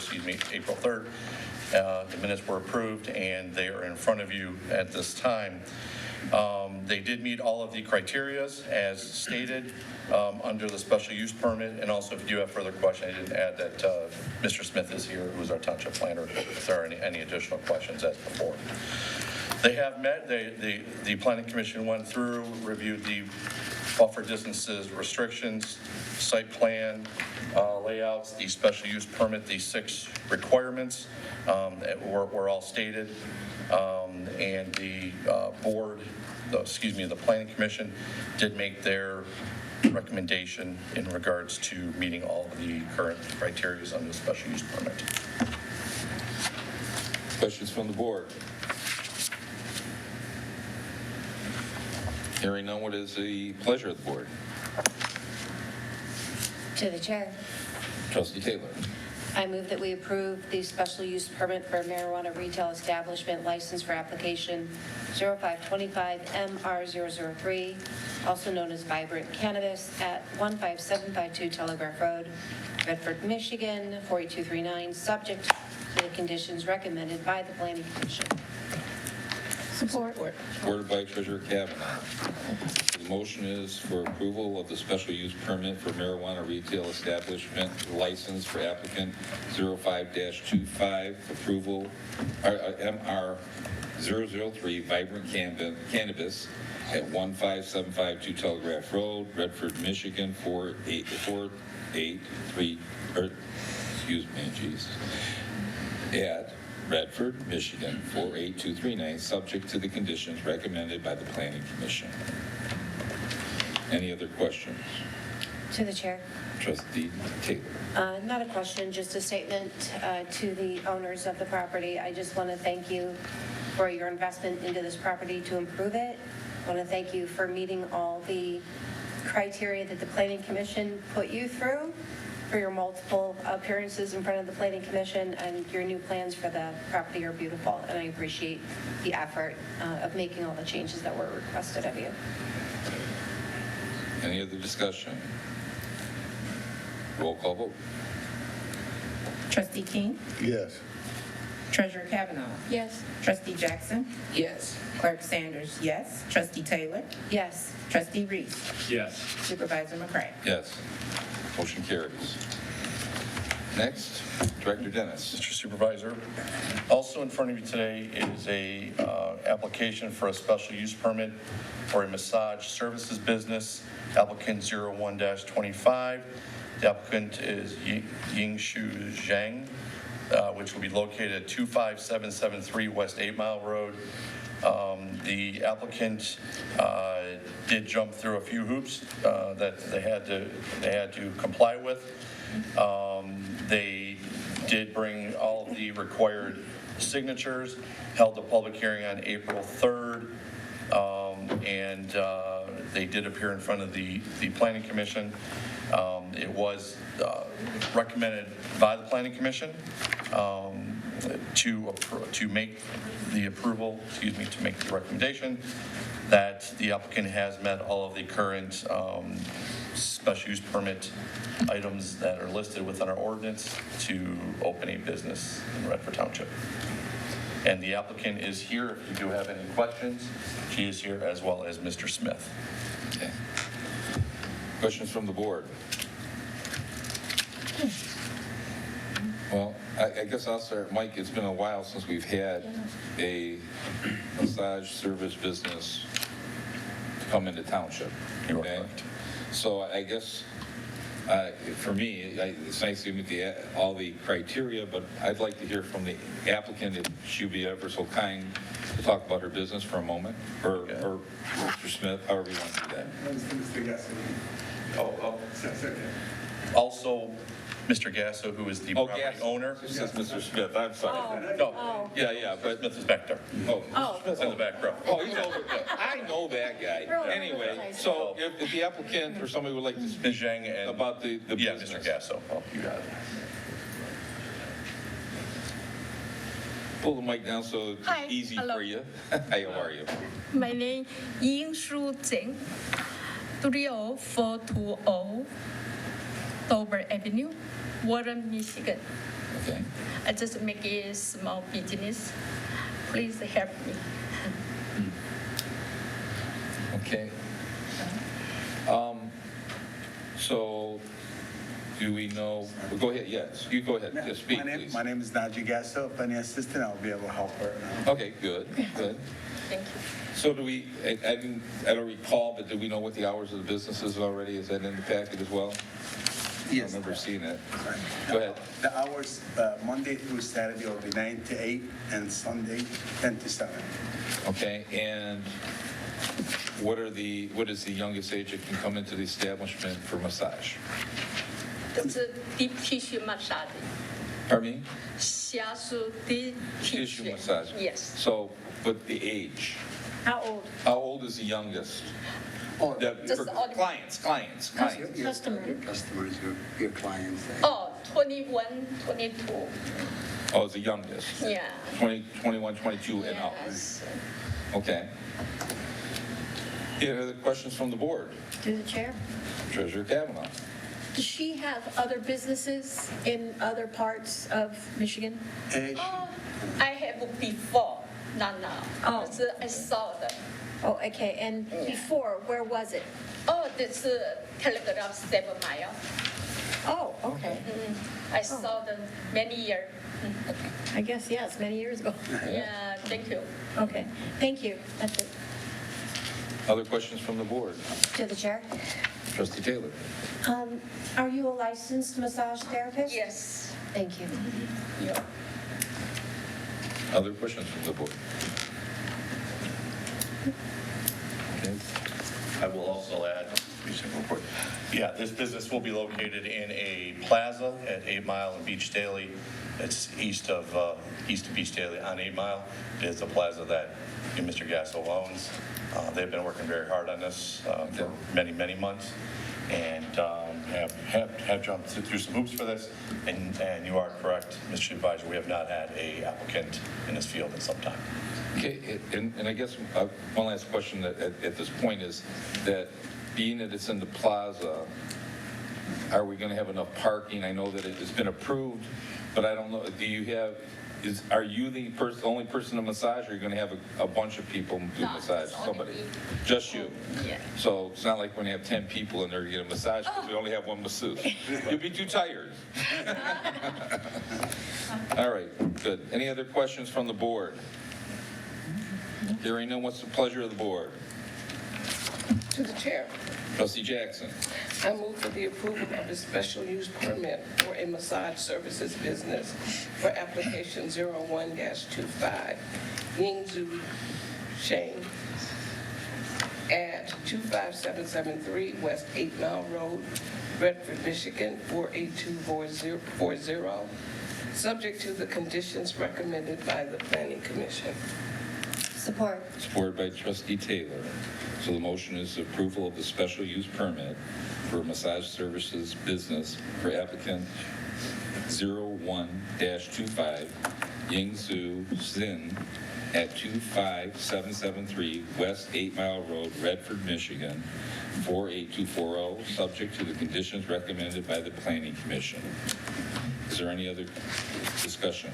Speaker 13: April 3rd. The minutes were approved, and they are in front of you at this time. They did meet all of the criterias as stated under the special use permit, and also if you do have further questions, I didn't add that Mr. Smith is here, who is our township planner, if there are any additional questions as before. They have met, the Planning Commission went through, reviewed the buffer distances, restrictions, site plan, layouts, the special use permit, the 6 requirements were all stated. And the the Planning Commission did make their recommendation in regards to meeting all of the current criteria under the special use permit.
Speaker 1: Questions from the board? Hearing none, what is the pleasure of the board?
Speaker 14: To the chair.
Speaker 1: Trustee Taylor.
Speaker 14: I move that we approve the special use permit for marijuana retail establishment license for application 0525 MR003, also known as Vibrant Cannabis, at 15752 Telegraph Road, Bedford, Michigan, 48239, subject to the conditions recommended by the Planning Commission.
Speaker 11: Support.
Speaker 1: Supported by Treasurer Kavanaugh. The motion is for approval of the special use permit for marijuana retail establishment license for applicant 05-25, approval, MR 003 Vibrant Cannabis at 15752 Telegraph Road, Redford, Michigan, 483, at Redford, Michigan, 48239, subject to the conditions recommended by the Planning Commission. Any other questions?
Speaker 14: To the chair.
Speaker 1: Trustee Taylor.
Speaker 14: Not a question, just a statement to the owners of the property. I just want to thank you for your investment into this property to improve it. I want to thank you for meeting all the criteria that the Planning Commission put you through for your multiple appearances in front of the Planning Commission, and your new plans for the property are beautiful, and I appreciate the effort of making all the changes that were requested of you.
Speaker 1: Any other discussion? Roll call vote.
Speaker 3: Trustee King?
Speaker 10: Yes.
Speaker 3: Treasurer Kavanaugh?
Speaker 11: Yes.
Speaker 3: Trustee Jackson?
Speaker 6: Yes.
Speaker 3: Clerk Sanders, yes. Trustee Taylor?
Speaker 14: Yes.
Speaker 3: Trustee Reese?
Speaker 8: Yes.
Speaker 3: Supervisor McCray?
Speaker 1: Yes. Motion carries. Next, Director Dennis.
Speaker 13: Mr. Supervisor, also in front of you today is a application for a special use permit for a massage services business, applicant 01-25. The applicant is Yingshu Zhang, which will be located at 25773 West 8 Mile Road. The applicant did jump through a few hoops that they had to comply with. They did bring all of the required signatures, held a public hearing on April 3rd, and they did appear in front of the Planning Commission. It was recommended by the Planning Commission to make the approval, to make the recommendation that the applicant has met all of the current special use permit items that are listed within our ordinance to open a business in Redford Township. And the applicant is here if you do have any questions. She is here, as well as Mr. Smith.
Speaker 1: Okay. Questions from the board? Well, I guess I'll start. Mike, it's been a while since we've had a massage service business come into township.
Speaker 13: You are
Speaker 1: Okay?
Speaker 13: correct.
Speaker 1: So I guess, for me, it's nice to meet all the criteria, but I'd like to hear from the applicant, if she'd be ever so kind, to talk about her business for a moment, or Mr. Smith, however you want to do that.
Speaker 13: Also, Mr. Gasso, who is the property
Speaker 1: Gasso.
Speaker 13: owner.
Speaker 1: This is Mr. Smith, I'm sorry.
Speaker 13: No,
Speaker 1: Yeah, but,
Speaker 13: Smith is back there. Smith's in the back row.
Speaker 1: oh, he's over there. I know that guy. Anyway, so if the applicant or somebody would like to speak
Speaker 13: Ms. Zhang and.
Speaker 1: about the
Speaker 13: Yeah,
Speaker 1: business.
Speaker 13: Mr. Gasso. Oh, you got it.
Speaker 1: Pull the mic down so it's
Speaker 5: Hi,
Speaker 1: easy
Speaker 5: hello.
Speaker 1: for you. Hi, how are you?
Speaker 5: My name is Yingshu Zheng, 30420 Dover Avenue, Warren, Michigan.
Speaker 1: Okay.
Speaker 5: I just make a small business. Please help me.
Speaker 1: Okay. So, do we know, well, go ahead, yes, you go ahead, just speak, please.
Speaker 15: My name is Naji Gasso, if any assistant, I'll be able to help her.
Speaker 1: Okay, good.
Speaker 5: Thank you.
Speaker 1: So do we, I don't recall, but do we know what the hours of the business is already? Is that in the packet as well?
Speaker 15: Yes.
Speaker 1: I've never seen it. Go ahead.
Speaker 15: The hours, Monday through Saturday will be 9 to 8, and Sunday 10 to 7.
Speaker 1: Okay, and what is the youngest age that can come into the establishment for massage?
Speaker 5: It's a deep tissue massage.
Speaker 1: Pardon me?
Speaker 5: 下属 deep
Speaker 1: Tissue massage.
Speaker 5: Yes.
Speaker 1: So, but the age,
Speaker 11: How old?
Speaker 1: how old is the youngest?
Speaker 5: Just
Speaker 1: For
Speaker 5: all the-
Speaker 1: clients.
Speaker 11: Customer.
Speaker 15: Your customers, your clients.
Speaker 5: Oh, 21, 22.
Speaker 1: Oh, it's the youngest.
Speaker 5: Yeah.
Speaker 1: 20, 21, 22 and up.
Speaker 5: Yes.
Speaker 1: Okay. Any other questions from the board?
Speaker 11: Through the chair.
Speaker 1: Treasurer Kavanaugh.
Speaker 11: Does she have other businesses in other parts of Michigan?
Speaker 5: I have before.
Speaker 16: not now.
Speaker 11: Oh.
Speaker 16: I saw them.
Speaker 11: Oh, okay, and before, where was it?
Speaker 16: Oh, this Telegraph 7 Mile.
Speaker 11: Oh, okay.
Speaker 16: I saw them many years.
Speaker 11: I guess, yes, many years ago.
Speaker 16: Yeah, thank you.
Speaker 11: Okay, thank you. That's it.
Speaker 1: Other questions from the board?
Speaker 14: To the chair.
Speaker 1: Trustee Taylor?
Speaker 14: Are you a licensed massage therapist?
Speaker 16: Yes.
Speaker 14: Thank you.
Speaker 16: Yeah.
Speaker 1: Other questions from the board? Okay.
Speaker 13: I will also add, yeah, this business will be located in a plaza at 8 Mile and Beach Daily. It's east of Beach Daily on 8 Mile. It's a plaza that Mr. Gasso owns. They've been working very hard on this for many, many months, and have jumped through some hoops for this. And you are correct, Mr. Supervisor, we have not had a applicant in this field in some time.
Speaker 1: Okay, and I guess one last question at this point is that being that it's in the plaza, are we going to have enough parking? I know that it has been approved, but I don't know, do you have, are you the only person to massage, or are you going to have a bunch of people do
Speaker 16: No,
Speaker 1: massage?
Speaker 16: it's only
Speaker 1: Somebody?
Speaker 16: me.
Speaker 1: Just you?
Speaker 16: Yeah.
Speaker 1: So it's not like we're going to have 10 people in there to get a massage because we only have one masseuse. You'll be too tired. All right, good. Any other questions from the board? Hearing none, what's the pleasure of the board?
Speaker 6: To the chair,
Speaker 1: Trustee Jackson?
Speaker 6: I move for the approval of a special use permit for a massage services business for application 01-25 Yingzhu Sheng at 25773 West 8 Mile Road, Redford, Michigan 48240, subject to the conditions recommended by the Planning Commission.
Speaker 14: Support.
Speaker 1: Supported by Trustee Taylor. So the motion is approval of the special use permit for massage services business for applicant 01-25 Yingzhu Xin at 25773 West 8 Mile Road, Redford, Michigan 48240, subject to the conditions recommended by the Planning Commission. Is there any other discussion?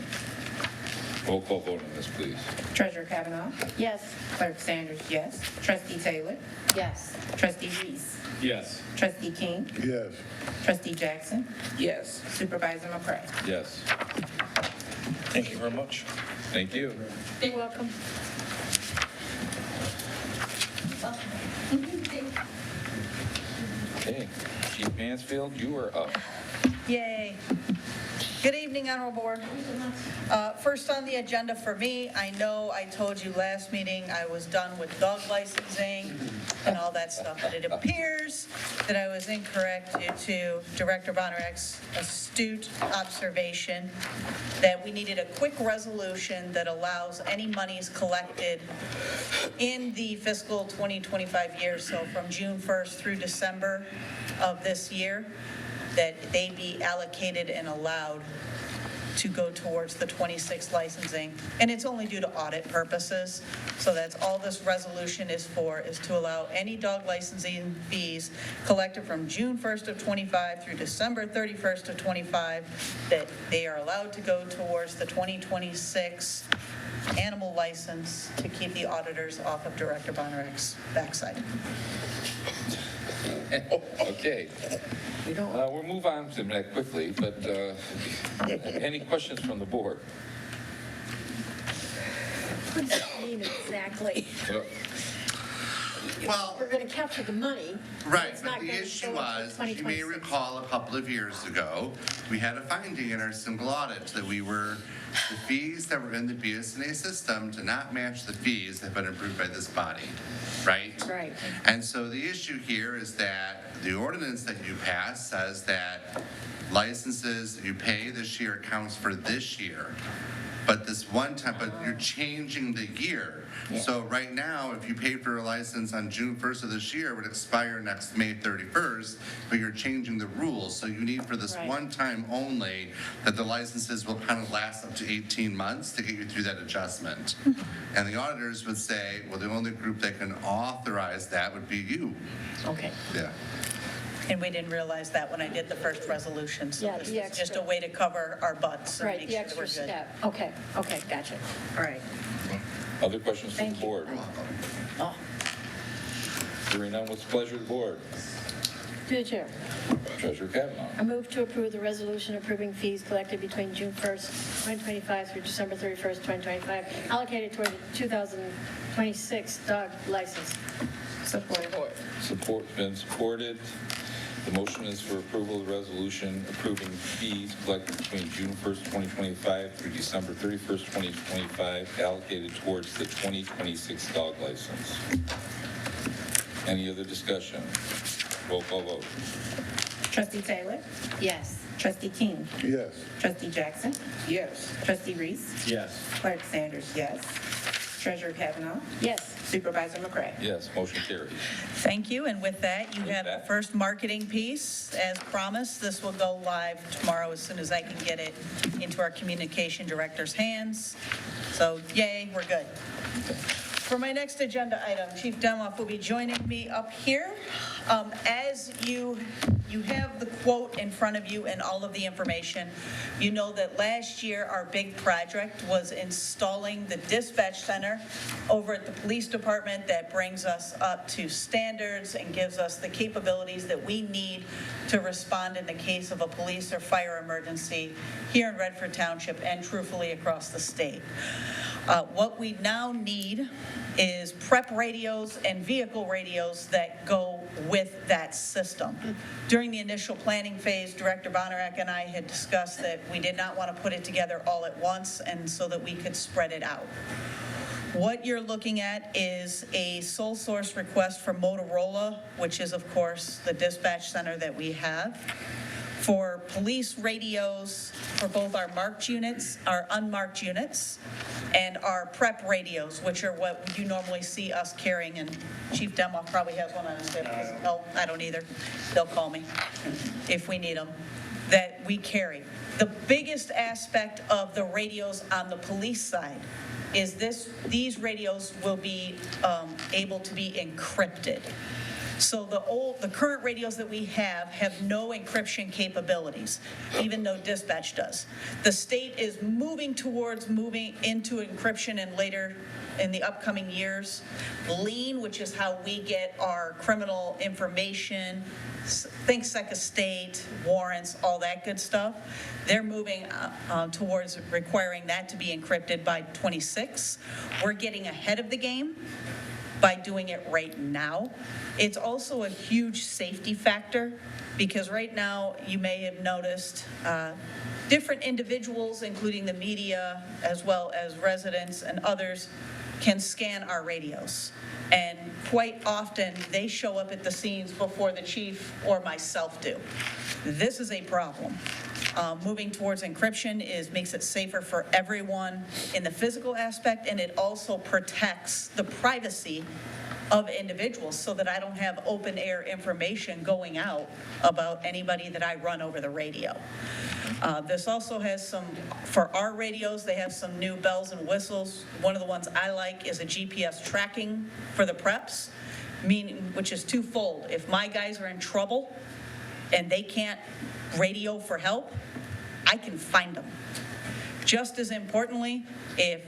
Speaker 1: Roll call vote on this, please.
Speaker 3: Treasurer Kavanaugh?
Speaker 11: Yes.
Speaker 3: Clerk Sanders, yes. Trustee Taylor?
Speaker 14: Yes.
Speaker 3: Trustee Reese?
Speaker 2: Yes.
Speaker 3: Trustee King?
Speaker 15: Yes.
Speaker 3: Trustee Jackson?
Speaker 6: Yes.
Speaker 3: Supervisor McCray?
Speaker 1: Yes.
Speaker 13: Thank you very much.
Speaker 1: Thank you.
Speaker 11: You're welcome.
Speaker 1: Okay. Chief Mansfield, you are up.
Speaker 17: Yay. Good evening, Honorable Board. First on the agenda for me, I know I told you last meeting I was done with dog licensing and all that stuff, but it appears that I was incorrect due to Director Bonner's astute observation that we needed a quick resolution that allows any monies collected in the fiscal 2025 year, so from June 1st through December of this year, that they be allocated and allowed to go towards the 26 licensing. And it's only due to audit purposes. So that's all this resolution is for, is to allow any dog licensing fees collected from June 1st of 25 through December 31st of 25, that they are allowed to go towards the 2026 animal license to keep the auditors off of Director Bonner's backside.
Speaker 1: Okay. We'll move on to that quickly, but any questions from the board?
Speaker 11: What does that mean exactly?
Speaker 10: Well,
Speaker 11: We're going to capture the money.
Speaker 10: right,
Speaker 11: It's
Speaker 10: but
Speaker 11: not
Speaker 10: the
Speaker 11: gonna
Speaker 10: issue
Speaker 11: show up
Speaker 10: was,
Speaker 11: in
Speaker 10: you may
Speaker 11: 2026.
Speaker 10: recall a couple of years ago, we had a finding in our single audit that the fees that were in the BSNA system did not match the fees that have been approved by this body, right?
Speaker 11: Right.
Speaker 10: And so the issue here is that the ordinance that you passed says that licenses that you pay this year counts for this year. But this one time, but you're changing the year. So right now, if you pay for a license on June 1st of this year, it would expire next May 31st, but you're changing the rules. So you need for this
Speaker 11: Right.
Speaker 10: one time only that the licenses will kind of last up to 18 months to get you through that adjustment. And the auditors would say, well, the only group that can authorize that would be you.
Speaker 11: Okay.
Speaker 10: Yeah.
Speaker 17: And we didn't realize that when I did the first resolution. So
Speaker 11: Yeah,
Speaker 17: this
Speaker 11: the
Speaker 17: is just a
Speaker 11: extra-
Speaker 17: way to cover our butts and
Speaker 11: Right,
Speaker 17: make
Speaker 11: the
Speaker 17: sure that we're
Speaker 11: extra
Speaker 17: good.
Speaker 11: step. Okay, gotcha.
Speaker 17: All right.
Speaker 1: Other questions from the
Speaker 17: Thank you.
Speaker 1: board?
Speaker 17: Oh.
Speaker 1: Hearing none, what's the pleasure of the board?
Speaker 11: To the chair.
Speaker 1: Treasurer Kavanaugh.
Speaker 11: I move to approve the resolution approving fees collected between June 1st, 2025 through December 31st, 2025, allocated toward the 2026 dog license.
Speaker 1: Support's been supported. The motion is for approval of the resolution approving fees collected between June 1st, 2025 through December 31st, 2025, allocated towards the 2026 dog license. Any other discussion? Roll call vote.
Speaker 3: Trustee Taylor?
Speaker 14: Yes.
Speaker 3: Trustee King?
Speaker 15: Yes.
Speaker 3: Trustee Jackson?
Speaker 6: Yes.
Speaker 3: Trustee Reese?
Speaker 8: Yes.
Speaker 3: Clerk Sanders, yes. Treasurer Kavanaugh?
Speaker 11: Yes.
Speaker 3: Supervisor McCray?
Speaker 1: Yes, motion carries.
Speaker 17: Thank you, and with that, you
Speaker 1: With
Speaker 17: have the
Speaker 1: that.
Speaker 17: first marketing piece. As promised, this will go live tomorrow as soon as I can get it into our communication director's hands. So yay, we're good. For my next agenda item, Chief Demoff will be joining me up here. As you have the quote in front of you and all of the information, you know that last year, our big project was installing the dispatch center over at the police department that brings us up to standards and gives us the capabilities that we need to respond in the case of a police or fire emergency here in Redford Township and truthfully across the state. What we now need is prep radios and vehicle radios that go with that system. During the initial planning phase, Director Bonarek and I had discussed that we did not want to put it together all at once and so that we could spread it out. What you're looking at is a sole source request from Motorola, which is of course the dispatch center that we have, for police radios for both our marked units, our unmarked units, and our prep radios, which are what you normally see us carrying, and Chief Demoff probably has one on his hip. No, I don't either. They'll call me if we need them, that we carry. The biggest aspect of the radios on the police side is these radios will be able to be encrypted. So the current radios that we have no encryption capabilities, even though dispatch does. The state is moving into encryption and later in the upcoming years. Lean, which is how we get our criminal information, think Second State, warrants, all that good stuff. They're moving towards requiring that to be encrypted by 26. We're getting ahead of the game by doing it right now. It's also a huge safety factor because right now you may have noticed different individuals, including the media, as well as residents and others, can scan our radios. And quite often, they show up at the scenes before the chief or myself do. This is a problem. Moving towards encryption makes it safer for everyone in the physical aspect, and it also protects the privacy of individuals so that I don't have open air information going out about anybody that I run over the radio. This also has for our radios, they have some new bells and whistles. One of the ones I like is a GPS tracking for the preps, which is twofold. If my guys are in trouble and they can't radio for help, I can find them. Just as importantly, if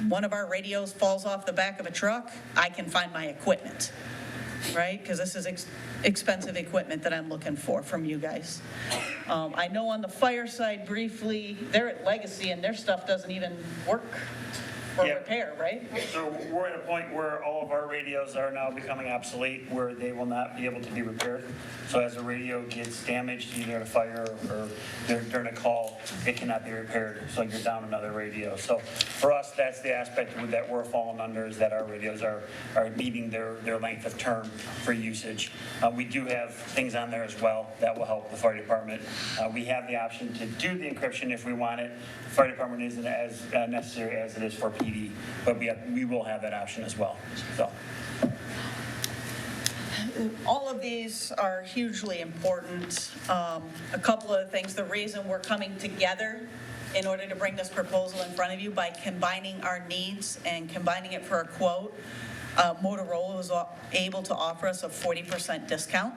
Speaker 17: one of our radios falls off the back of a truck, I can find my equipment, right? Because this is expensive equipment that I'm looking for from you guys. I know on the fire side briefly, they're at Legacy and their stuff doesn't even work for repair, right?
Speaker 18: So we're at a point where all of our radios are now becoming obsolete, where they will not be able to be repaired. So as a radio gets damaged, either at a fire or during a call, it cannot be repaired, so you're down another radio. So for us, that's the aspect that we're falling under, is that our radios are meeting their length of term for usage. We do have things on there as well that will help the fire department. We have the option to do the encryption if we want it. The fire department isn't as necessary as it is for PD, but we will have that option as well. So.
Speaker 17: All of these are hugely important. A couple of things, the reason we're coming together in order to bring this proposal in front of you by combining our needs and combining it for a quote, Motorola was able to offer us a 40% discount.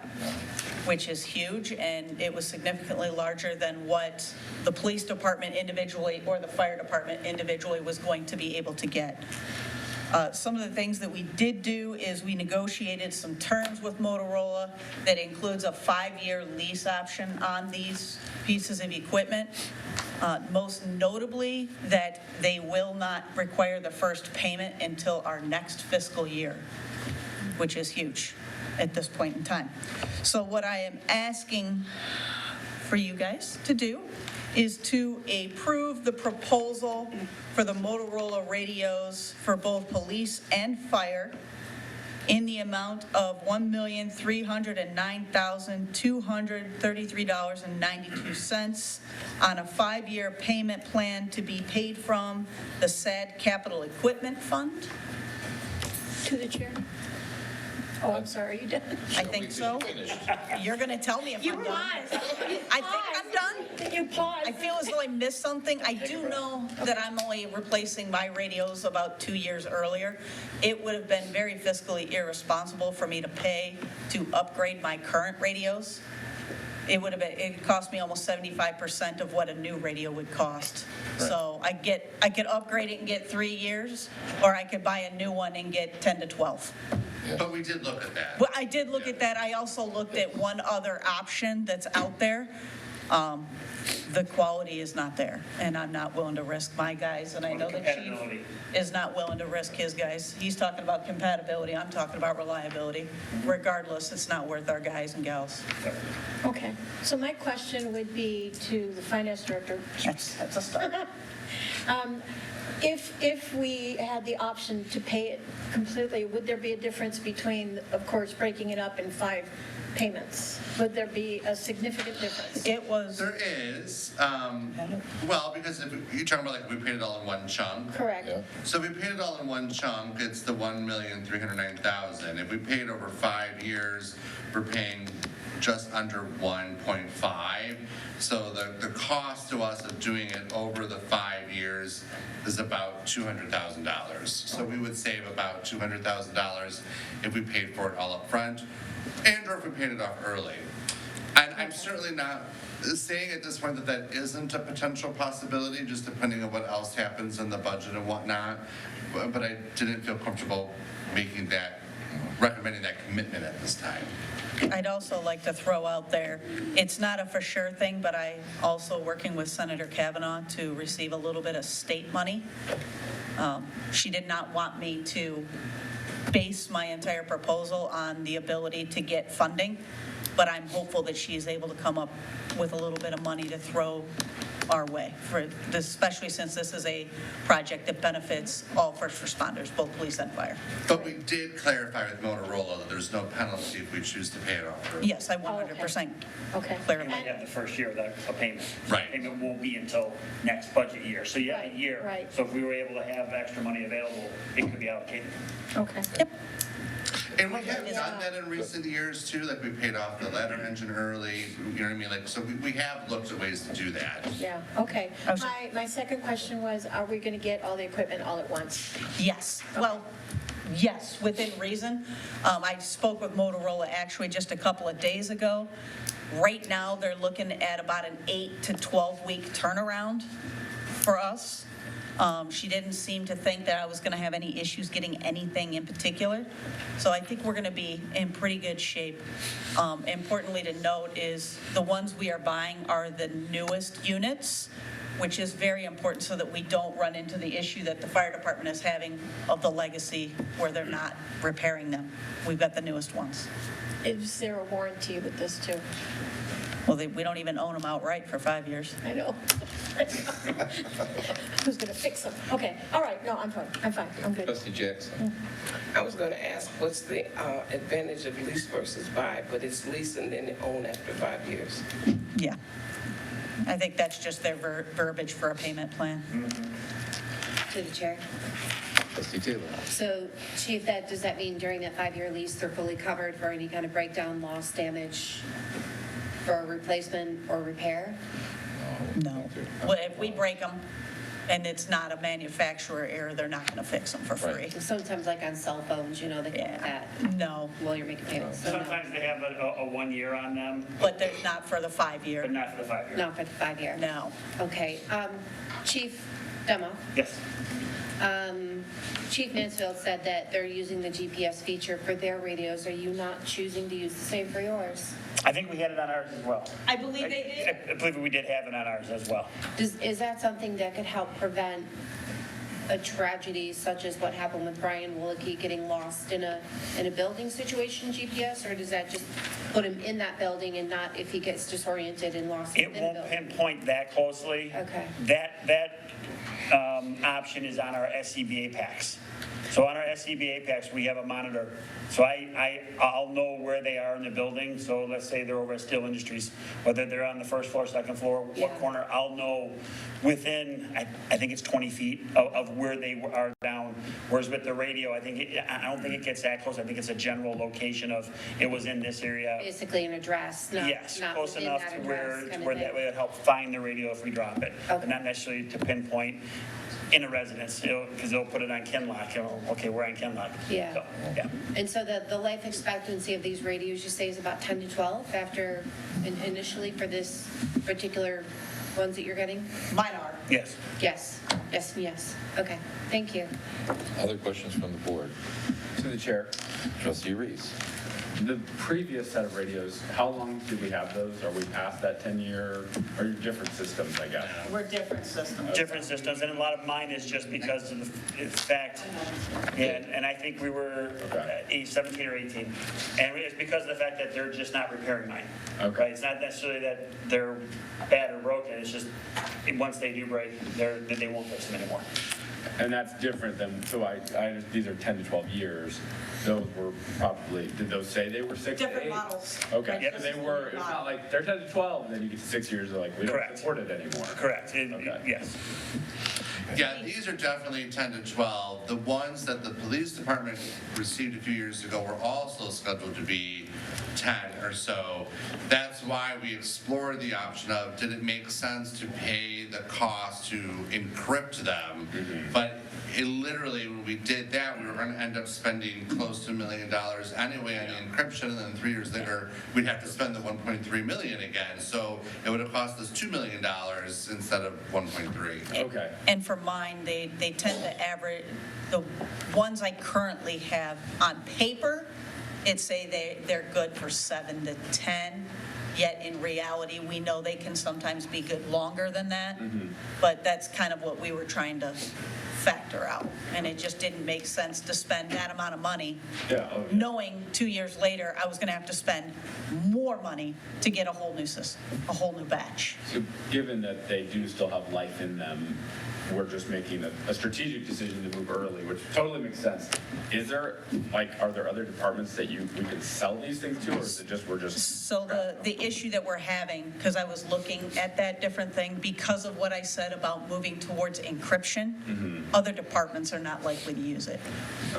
Speaker 17: which is huge, and it was significantly larger than what the police department individually or the fire department individually was going to be able to get. Some of the things that we did do is we negotiated some terms with Motorola that includes a 5-year lease option on these pieces of equipment. Most notably, that they will not require the first payment until our next fiscal year, which is huge at this point in time. So what I am asking for you guys to do is to approve the proposal for the Motorola radios for both police and fire in the amount of $1,309,233.92 on a 5-year payment plan to be paid from the SAD Capital Equipment Fund.
Speaker 11: To the chair. Oh, I'm sorry, you did.
Speaker 17: I think so. You're going to tell me if I'm done. I think I'm done.
Speaker 11: You paused.
Speaker 17: I feel as though I missed something. I do know that I'm only replacing my radios about 2 years earlier. It would have been very fiscally irresponsible for me to pay to upgrade my current radios. It cost me almost 75% of what a new radio would cost. So I could upgrade it and get 3 years, or I could buy a new one and get 10 to 12.
Speaker 10: But we did look at that.
Speaker 17: Well, I did look at that. I also looked at one other option that's out there. The quality is not there, and I'm not willing to risk my guys, and I know the chief
Speaker 18: Compatibility.
Speaker 17: is not willing to risk his guys. He's talking about compatibility, I'm talking about reliability. Regardless, it's not worth our guys and gals.
Speaker 11: Okay, so my question would be to the finance director.
Speaker 17: That's a start.
Speaker 11: If we had the option to pay it completely, would there be a difference between, of course, breaking it up in 5 payments? Would there be a significant difference?
Speaker 17: It was.
Speaker 10: There is, well, because if you're talking about like we paid it all in one chunk.
Speaker 11: Correct.
Speaker 10: So if we paid it all in one chunk, it's the $1,309,000. If we paid over 5 years, we're paying just under 1.5. So the cost to us of doing it over the 5 years is about $200,000. So we would save about $200,000 if we paid for it all up front, and or if we paid it off early. And I'm certainly not saying at this point that that isn't a potential possibility, just depending on what else happens in the budget and whatnot. But I didn't feel comfortable recommending that commitment at this time.
Speaker 17: I'd also like to throw out there, it's not a for sure thing, but I also working with Senator Kavanaugh to receive a little bit of state money. She did not want me to base my entire proposal on the ability to get funding, but I'm hopeful that she is able to come up with a little bit of money to throw our way, for this, especially since this is a project that benefits all first responders, both police and fire.
Speaker 10: But we did clarify with Motorola that there's no penalty if we choose to pay it off early.
Speaker 17: Yes, I 100%
Speaker 11: Okay.
Speaker 18: You
Speaker 17: clarify.
Speaker 18: might have the first year without a payment.
Speaker 10: Right.
Speaker 18: Payment won't be until next budget year. So you have a year.
Speaker 11: Right.
Speaker 18: So if we were able to have extra money available, it could be allocated.
Speaker 11: Okay.
Speaker 10: And we have done that in recent years too, like we paid off the ladder engine early, you know what I mean? Like, so we have looked at ways to do that.
Speaker 11: Yeah, okay. My second question was, are we going to get all the equipment all at once?
Speaker 17: Yes, well, yes, within reason. I spoke with Motorola actually just a couple of days ago. Right now, they're looking at about an 8 to 12-week turnaround for us. She didn't seem to think that I was going to have any issues getting anything in particular. So I think we're going to be in pretty good shape. Importantly to note is the ones we are buying are the newest units, which is very important so that we don't run into the issue that the fire department is having of the legacy where they're not repairing them. We've got the newest ones.
Speaker 11: Is there a warranty with this too?
Speaker 17: Well, we don't even own them outright for 5 years.
Speaker 11: I know. Who's going to fix them? Okay, all right, no, I'm fine, I'm good.
Speaker 1: Trustee Jackson.
Speaker 6: I was going to ask, what's the advantage of lease versus buy, but it's lease and then own after 5 years?
Speaker 17: Yeah. I think that's just their verbiage for a payment plan.
Speaker 14: To the chair.
Speaker 1: Trustee Taylor.
Speaker 14: So, Chief, does that mean during that 5-year lease, they're fully covered for any kind of breakdown, loss, damage, for a replacement or repair?
Speaker 17: No. Well, if we break them, and it's not a manufacturer error, they're not going to fix them for free.
Speaker 14: Sometimes like on cell phones, you know, they get that
Speaker 17: No,
Speaker 14: while you're making payments. So no.
Speaker 18: Sometimes they have a 1 year on them,
Speaker 17: but they're not for the 5-year.
Speaker 18: but not for the 5 year.
Speaker 14: Not for the 5-year.
Speaker 17: No.
Speaker 14: Okay. Chief Demo,
Speaker 18: Yes.
Speaker 14: Chief Mansfield said that they're using the GPS feature for their radios. Are you not choosing to use the same for yours?
Speaker 18: I think we had it on ours as well.
Speaker 17: I believe they did.
Speaker 18: I believe we did have it on ours as well.
Speaker 14: Is that something that could help prevent a tragedy such as what happened with Brian Wilkie getting lost in a building situation, GPS? Or does that just put him in that building and not if he gets disoriented and lost
Speaker 18: It
Speaker 14: within a
Speaker 18: won't
Speaker 14: building?
Speaker 18: pinpoint that closely.
Speaker 14: Okay.
Speaker 18: That option is on our SCBA packs. So on our SCBA packs, we have a monitor. So I'll know where they are in the building. So let's say they're over at Steel Industries, whether they're on the first floor, second floor, what corner, I'll know within, I think it's 20 feet of where they are down. Whereas with the radio, I don't think it gets that close. I think it's a general location of, it was in this area.
Speaker 14: Basically an address, not
Speaker 18: Yes,
Speaker 14: not
Speaker 18: close
Speaker 14: within
Speaker 18: enough
Speaker 14: that
Speaker 18: to
Speaker 14: address kind of
Speaker 18: where
Speaker 14: thing.
Speaker 18: that would help find the radio if we drop it.
Speaker 14: Okay.
Speaker 18: But not necessarily to pinpoint in a residence, because they'll put it on Kinlock, okay, we're on Kinlock.
Speaker 14: Yeah.
Speaker 18: So, yeah.
Speaker 14: And so the life expectancy of these radios, you say, is about 10 to 12 after, initially for this particular ones that you're getting?
Speaker 17: Mine are.
Speaker 18: Yes.
Speaker 14: Yes, yes, and yes. Okay, thank you.
Speaker 1: Other questions from the board?
Speaker 2: To the chair.
Speaker 1: Trustee Reese.
Speaker 2: The previous set of radios, how long did we have those? Are we past that 10-year, or different systems, I guess?
Speaker 17: We're different systems.
Speaker 18: Different systems, and a lot of mine is just because of the fact, and I think we were 17 or 18. And it's because of the fact that they're just not repairing mine.
Speaker 2: Okay.
Speaker 18: Right? It's not necessarily that they're bad or broken, it's just, once they do break, they won't fix them anymore.
Speaker 2: And that's different than, so these are 10 to 12 years. Those were probably, did those say they were 6 to 8?
Speaker 17: Different models.
Speaker 2: Okay,
Speaker 18: Yep.
Speaker 2: so they were, it's not like they're 10 to 12, and then you get to 6 years, they're like, we don't
Speaker 18: Correct.
Speaker 2: support it anymore.
Speaker 18: Correct,
Speaker 2: Okay.
Speaker 18: yes.
Speaker 10: Yeah, these are definitely 10 to 12. The ones that the police department received a few years ago were also scheduled to be 10 or so. That's why we explored the option of, did it make sense to pay the cost to encrypt them? But it literally, when we did that, we were going to end up spending close to $1 million anyway on the encryption, and then 3 years later, we'd have to spend the 1.3 million again. So it would have cost us $2 million instead of 1.3.
Speaker 2: Okay.
Speaker 17: And for mine, they tend to average, the ones I currently have on paper, it's say they're good for 7 to 10. Yet in reality, we know they can sometimes be good longer than that. But that's kind of what we were trying to factor out. And it just didn't make sense to spend that amount of money, knowing 2 years later, I was going to have to spend more money to get a whole new system, a whole new batch.
Speaker 2: So given that they do still have life in them, we're just making a strategic decision to move early, which totally makes sense. Is there, are there other departments that we can sell these things to, or is it just, we're just?
Speaker 17: So the issue that we're having, because I was looking at that different thing, because of what I said about moving towards encryption, other departments are not likely to use it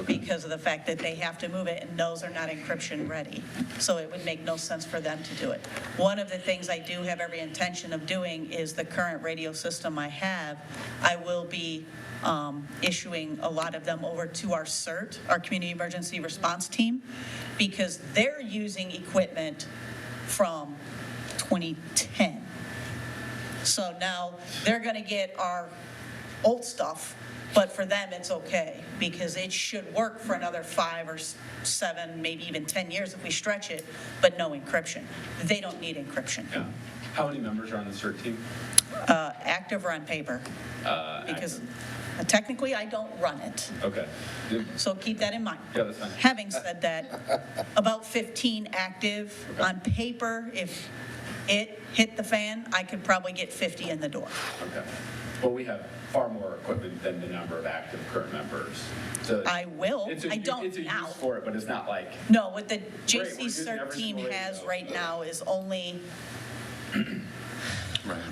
Speaker 17: because of the fact that they have to move it and those are not encryption ready. So it would make no sense for them to do it. One of the things I do have every intention of doing is the current radio system I have, I will be issuing a lot of them over to our CERT, our Community Emergency Response Team, because they're using equipment from 2010. So now they're going to get our old stuff, but for them it's okay because it should work for another 5 or 7, maybe even 10 years if we stretch it, but no encryption. They don't need encryption.
Speaker 2: Yeah. How many members are on the CERT team?
Speaker 17: Active or on paper? Because technically I don't run it.
Speaker 2: Okay.
Speaker 17: So keep that in mind.
Speaker 2: Yeah, that's fine.
Speaker 17: Having said that, about 15 active. On paper, if it hit the fan, I could probably get 50 in the door.
Speaker 2: Okay. Well, we have far more equipment than the number of active current members. So
Speaker 17: I will.
Speaker 2: It's a
Speaker 17: I don't
Speaker 2: use
Speaker 17: now.
Speaker 2: for it, but it's not like.
Speaker 17: No, what the
Speaker 2: we're
Speaker 17: JC
Speaker 2: using
Speaker 17: CERT
Speaker 2: every
Speaker 17: team
Speaker 2: single
Speaker 17: has
Speaker 2: radio.
Speaker 17: right now is only,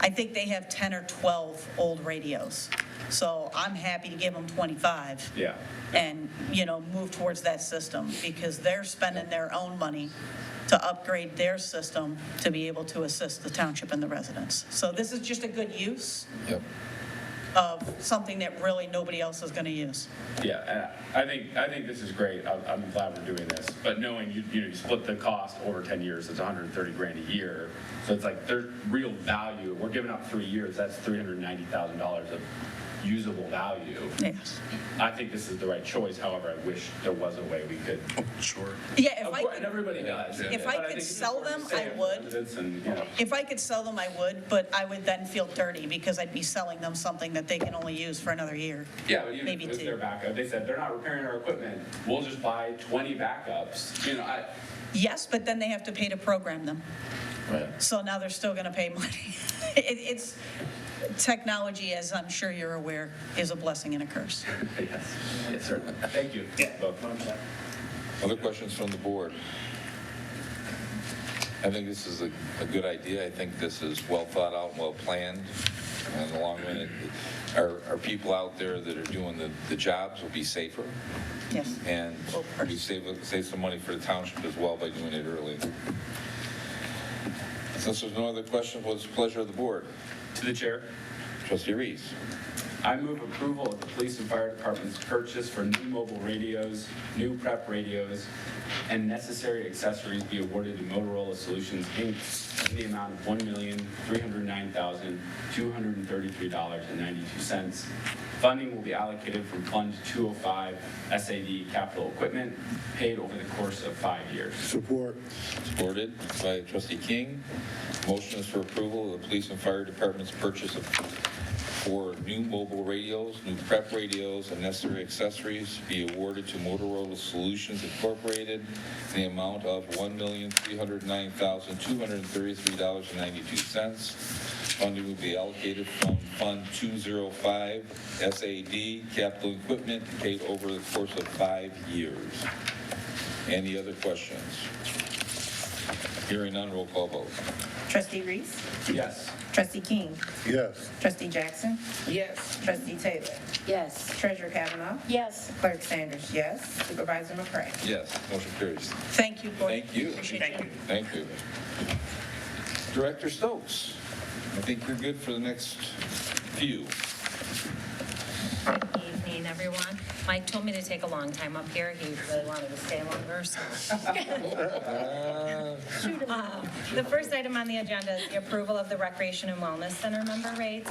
Speaker 17: I think they have 10 or 12 old radios. So I'm happy to give them 25.
Speaker 2: Yeah.
Speaker 17: And, move towards that system because they're spending their own money to upgrade their system to be able to assist the township and the residents. So this is just a good use.
Speaker 1: Yep.
Speaker 17: of something that really nobody else is going to use.
Speaker 2: Yeah, and I think this is great. I'm glad we're doing this. But knowing you split the cost over 10 years, it's 130 grand a year. So it's like there's real value. We're giving up 3 years. That's $390,000 of usable value.
Speaker 17: Yes.
Speaker 2: I think this is the right choice. However, I wish there was a way we could.
Speaker 10: Sure.
Speaker 17: Yeah,
Speaker 2: Of course, and everybody does.
Speaker 17: if
Speaker 2: But
Speaker 17: I could
Speaker 2: think it's
Speaker 17: sell them,
Speaker 2: important to
Speaker 17: I
Speaker 2: say it
Speaker 17: would.
Speaker 2: residents and, you know.
Speaker 17: If I could sell them, I would, but I would then feel dirty because I'd be selling them something that they can only use for another year.
Speaker 2: Yeah, but even
Speaker 17: Maybe
Speaker 2: if it's
Speaker 17: two.
Speaker 2: their backup, they said they're not repairing our equipment. We'll just buy 20 backups. You know,
Speaker 17: Yes, but then they have to pay to program them.
Speaker 2: Right.
Speaker 17: So now they're still going to pay money. It's, technology, as I'm sure you're aware, is a blessing and a curse.
Speaker 2: Yes, sir. Thank you.
Speaker 1: Other questions from the board? I think this is a good idea. I think this is well thought out and well planned. And along with it, our people out there that are doing the jobs will be safer.
Speaker 17: Yes.
Speaker 1: And we save some money for the township as well by doing it early. Since there's no other questions, what's the pleasure of the board?
Speaker 2: To the chair.
Speaker 1: Trustee Reese.
Speaker 2: I move approval of the police and fire department's purchase for new mobile radios, new prep radios, and necessary accessories be awarded to Motorola Solutions, Inc. in the amount of $1,309,233.92. Funding will be allocated from Fund 205 SAD Capital Equipment, paid over the course of 5 years.
Speaker 15: Support.
Speaker 1: Supported by Trustee King. Motion is for approval of the police and fire department's purchase for new mobile radios, new prep radios, and necessary accessories be awarded to Motorola Solutions Incorporated in the amount of $1,309,233.92. Funding will be allocated from Fund 205 SAD Capital Equipment, paid over the course of 5 years. Any other questions? Hearing none, roll call vote.
Speaker 3: Trustee Reese?
Speaker 2: Yes.
Speaker 3: Trustee King?
Speaker 15: Yes.
Speaker 3: Trustee Jackson?
Speaker 6: Yes.
Speaker 3: Trustee Taylor?
Speaker 14: Yes.
Speaker 3: Treasurer Kavanaugh?
Speaker 11: Yes.
Speaker 3: Clerk Sanders, yes. Supervisor McCray?
Speaker 1: Yes, motion carries.
Speaker 17: Thank you, board.
Speaker 1: Thank you.
Speaker 17: Appreciate you.
Speaker 1: Thank you. Director Stokes, I think you're good for the next few.
Speaker 19: Good evening, everyone. Mike told me to take a long time up here. He really wanted to stay longer, so. The first item on the agenda is the approval of the Recreation and Wellness Center member rates.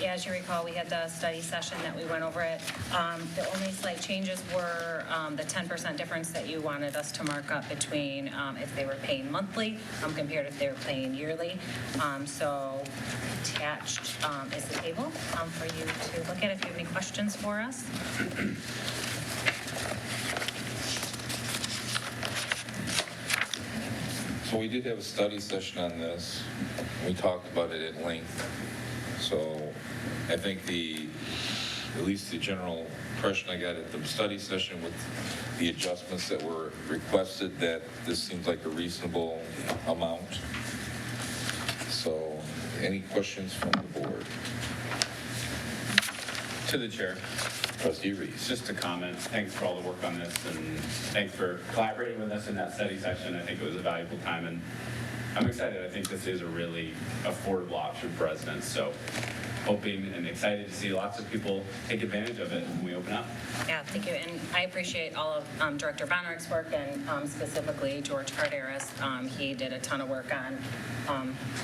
Speaker 19: As you recall, we had the study session that we went over it. The only slight changes were the 10% difference that you wanted us to mark up between if they were paying monthly compared if they were paying yearly. So attached is the table for you to look at if you have any questions for us.
Speaker 1: So we did have a study session on this. We talked about it at length. So I think at least the general impression I got at the study session with the adjustments that were requested, that this seems like a reasonable amount. So any questions from the board?
Speaker 2: To the chair.
Speaker 1: Trustee Reese.
Speaker 2: Just a comment. Thanks for all the work on this, and thanks for collaborating with us in that study session. I think it was a valuable time, and I'm excited. I think this is a really affordable option for residents. So hoping and excited to see lots of people take advantage of it when we open up.
Speaker 19: Yeah, thank you. And I appreciate all of Director Bonner's work and specifically George Carderas. He did a ton of work on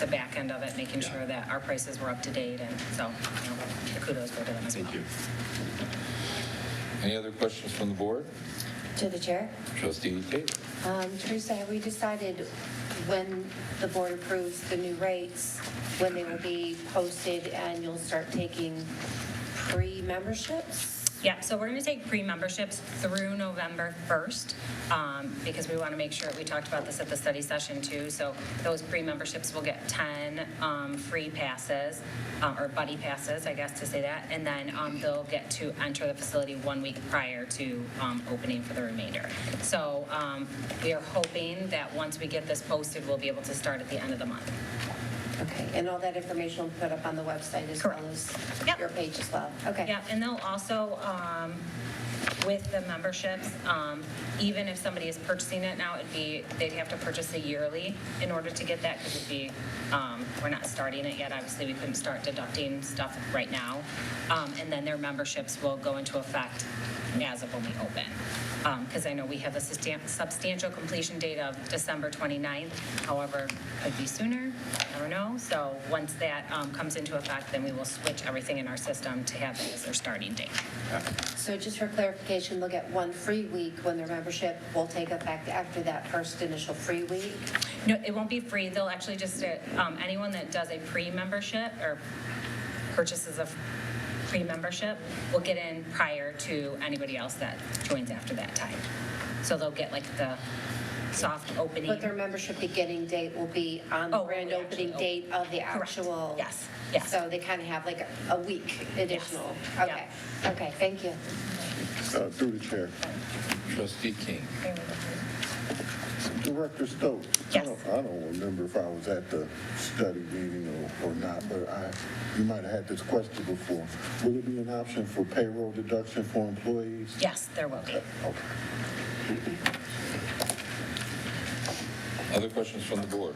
Speaker 19: the back end of it, making sure that our prices were up to date. And so, kudos go to them as well.
Speaker 2: Thank you.
Speaker 1: Any other questions from the board?
Speaker 14: To the chair.
Speaker 1: Trustee Taylor.
Speaker 14: Teresa, have we decided when the board approves the new rates, when they will be posted and you'll start taking pre-memberships?
Speaker 19: Yeah, so we're going to take pre-memberships through November 1st because we want to make sure, we talked about this at the study session too, so those pre-memberships will get 10 free passes, or buddy passes, I guess to say that, and then they'll get to enter the facility 1 week prior to opening for the remainder. So we are hoping that once we get this posted, we'll be able to start at the end of the month.
Speaker 14: Okay, and all that information will be put up on the website as well as your page as well? Okay.
Speaker 19: Yeah, and they'll also, with the memberships, even if somebody is purchasing it now, they'd have to purchase it yearly in order to get that, because we're not starting it yet. Obviously, we couldn't start deducting stuff right now. And then their memberships will go into effect as of when we open. Because I know we have a substantial completion date of December 29th. However, could be sooner, never know. So once that comes into effect, then we will switch everything in our system to have it as their starting date.
Speaker 14: So just for clarification, they'll get one free week when their membership will take effect after that first initial free week?
Speaker 19: No, it won't be free. They'll actually just, anyone that does a pre-membership or purchases a pre-membership will get in prior to anybody else that joins after that time. So they'll get like the soft opening.
Speaker 14: But their membership beginning date will be on the grand opening date of the actual?
Speaker 19: Yes.
Speaker 14: So they kind of have like a week additional? Okay, okay, thank you.
Speaker 20: Through the chair.
Speaker 1: Trustee King.
Speaker 20: Director Stokes.
Speaker 19: Yes.
Speaker 20: I don't remember if I was at the study meeting or not, but you might have had this question before. Will it be an option for payroll deduction for employees?
Speaker 19: Yes, there will be.
Speaker 20: Okay.
Speaker 1: Other questions from the board?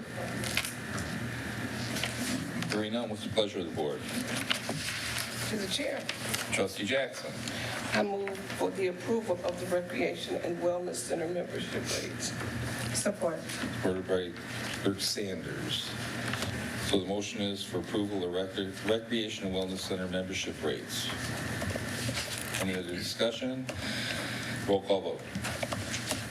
Speaker 1: Hearing none, what's the pleasure of the board?
Speaker 6: To the chair.
Speaker 1: Trustee Jackson.
Speaker 6: I move for the approval of the Recreation and Wellness Center membership rates.
Speaker 3: Support.
Speaker 1: Supported by Clerk Sanders. So the motion is for approval of Recreation and Wellness Center membership rates. Any other discussion? Roll call vote.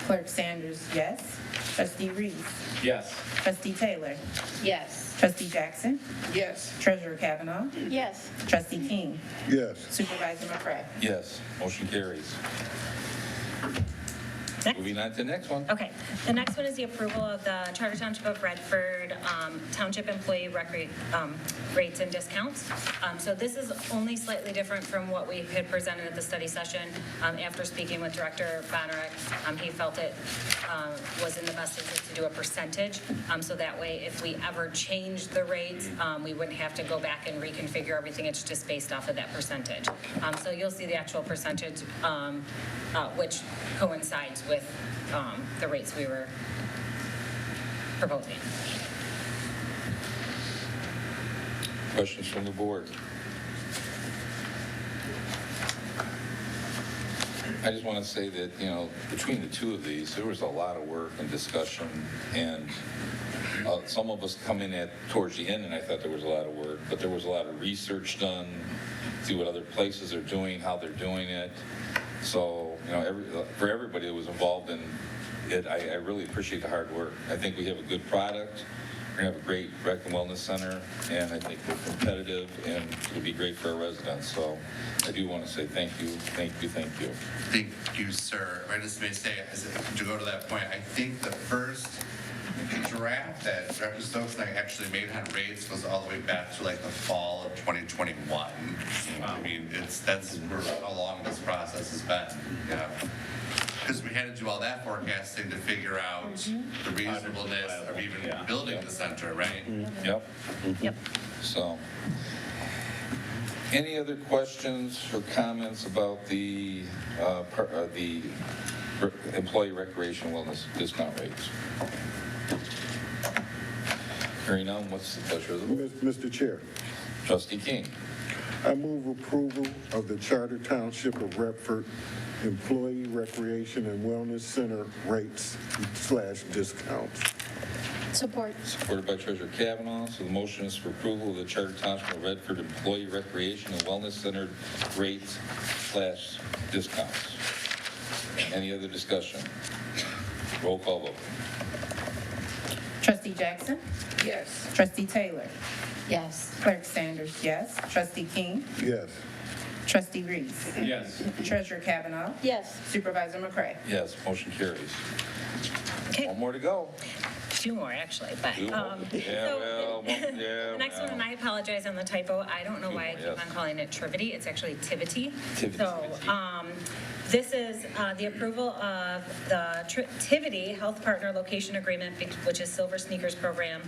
Speaker 3: Clerk Sanders, yes. Trustee Reese.
Speaker 2: Yes.
Speaker 3: Trustee Taylor.
Speaker 14: Yes.
Speaker 3: Trustee Jackson.
Speaker 6: Yes.
Speaker 3: Treasurer Kavanaugh.
Speaker 11: Yes.
Speaker 3: Trustee King.
Speaker 20: Yes.
Speaker 3: Supervisor McCray.
Speaker 1: Yes, motion carries. Moving on to the next one.
Speaker 19: Okay, the next one is the approval of the Charter Township of Redford Township Employee rates and discounts. So this is only slightly different from what we had presented at the study session. After speaking with Director Bonarek, he felt it was in the best interest to do a percentage. So that way, if we ever change the rates, we wouldn't have to go back and reconfigure everything. It's just based off of that percentage. So you'll see the actual percentage, which coincides with the rates we were proposing.
Speaker 1: Questions from the board? I just want to say that, between the two of these, there was a lot of work and discussion, and some of us come in towards the end, and I thought there was a lot of work, but there was a lot of research done, see what other places are doing, how they're doing it. So, for everybody that was involved in it, I really appreciate the hard work. I think we have a good product. We're going to have a great rec and wellness center, and I think we're competitive, and it'll be great for our residents. So I do want to say thank you, thank you, thank you.
Speaker 10: Thank you, sir. I just may say, to go to that point, I think the first draft that Director Stokes and I actually made on rates was all the way back to like the fall of 2021. I mean, that's how long this process has been. Yeah. Because we had to do all that forecasting to figure out the reasonableness of even building the center, right?
Speaker 1: Yep.
Speaker 19: Yep.
Speaker 1: So, any other questions or comments about the employee recreation wellness discount rates? Hearing none, what's the pleasure of the board?
Speaker 20: Mr. Chair.
Speaker 1: Trustee King.
Speaker 20: I move approval of the Charter Township of Redford Employee Recreation and Wellness Center rates / discounts.
Speaker 11: Support.
Speaker 1: Supported by Treasurer Kavanaugh. So the motion is for approval of the Charter Township of Redford Employee Recreation and Wellness Center rates / discounts. Any other discussion? Roll call vote.
Speaker 3: Trustee Jackson.
Speaker 6: Yes.
Speaker 3: Trustee Taylor.
Speaker 14: Yes.
Speaker 3: Clerk Sanders, yes. Trustee King.
Speaker 20: Yes.
Speaker 3: Trustee Reese.
Speaker 2: Yes.
Speaker 3: Treasurer Kavanaugh.
Speaker 11: Yes.
Speaker 3: Supervisor McCray.
Speaker 1: Yes, motion carries.
Speaker 19: Okay.
Speaker 1: One more to go.
Speaker 19: Two more, actually, but.
Speaker 1: Two more.
Speaker 19: The next one, and I apologize on the typo, I don't know why I keep
Speaker 1: yes.
Speaker 19: on calling it Trivity, it's actually Tivity.
Speaker 1: Tivity.
Speaker 19: So, This is the approval of the Tivity Health Partner Location Agreement, which is Silver Sneakers Program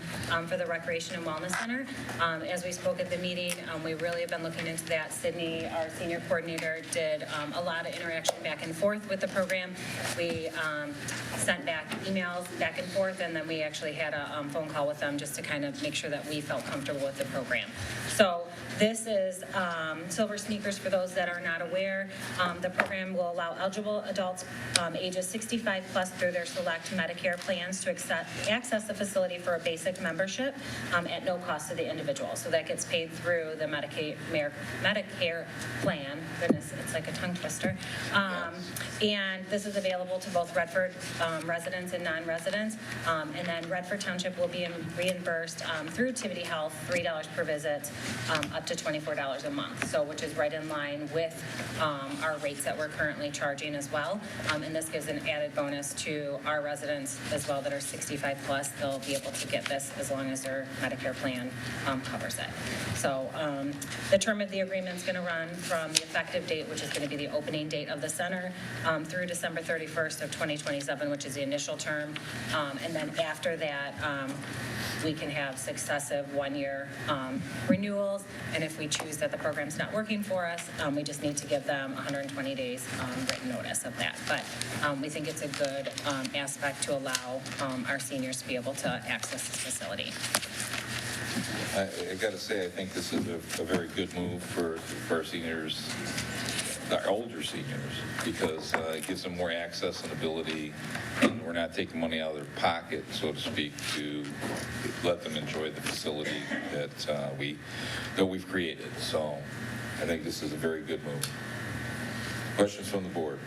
Speaker 19: for the Recreation and Wellness Center. As we spoke at the meeting, we really have been looking into that. Sydney, our senior coordinator, did a lot of interaction back and forth with the program. We sent back emails back and forth, and then we actually had a phone call with them just to kind of make sure that we felt comfortable with the program. So this is Silver Sneakers, for those that are not aware. The program will allow eligible adults ages 65 plus through their select Medicare plans to access the facility for a basic membership at no cost to the individual. So that gets paid through the Medicare plan. Goodness, it's like a tongue twister. And this is available to both Redford residents and non-residents. And then Redford Township will be reimbursed through Tivity Health, $3 per visit, up to $24 a month. So which is right in line with our rates that we're currently charging as well. And this gives an added bonus to our residents as well that are 65 plus. They'll be able to get this as long as their Medicare plan covers it. So the term of the agreement is going to run from the effective date, which is going to be the opening date of the center, through December 31st of 2027, which is the initial term. And then after that, we can have successive one-year renewals. And if we choose that the program's not working for us, we just need to give them 120 days written notice of that. But we think it's a good aspect to allow our seniors to be able to access this facility.
Speaker 1: I got to say, I think this is a very good move for our seniors, our older seniors, because it gives them more access and ability, and we're not taking money out of their pocket, so to speak, to let them enjoy the facility that we've created. So I think this is a very good move. Questions from the board?